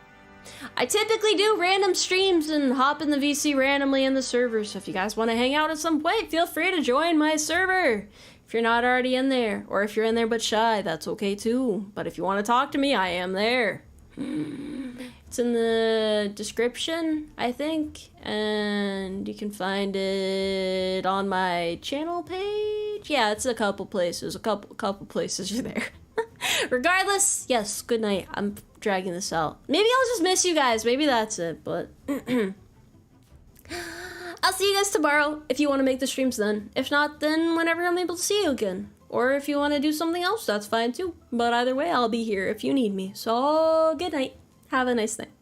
I typically do random streams and hop in the VC randomly in the server. So if you guys want to hang out at some point, feel free to join my server. If you're not already in there, or if you're in there but shy, that's okay too. But if you want to talk to me, I am there. It's in the description, I think, and you can find it on my channel page. Yeah, it's a couple places. A couple places are there. Regardless, yes, good night. I'm dragging this out. Maybe I'll just miss you guys. Maybe that's it, but I'll see you guys tomorrow if you want to make the streams then. If not, then whenever I'm able to see you again. Or if you want to do something else, that's fine too. But either way, I'll be here if you need me. So, good night. Have a nice night.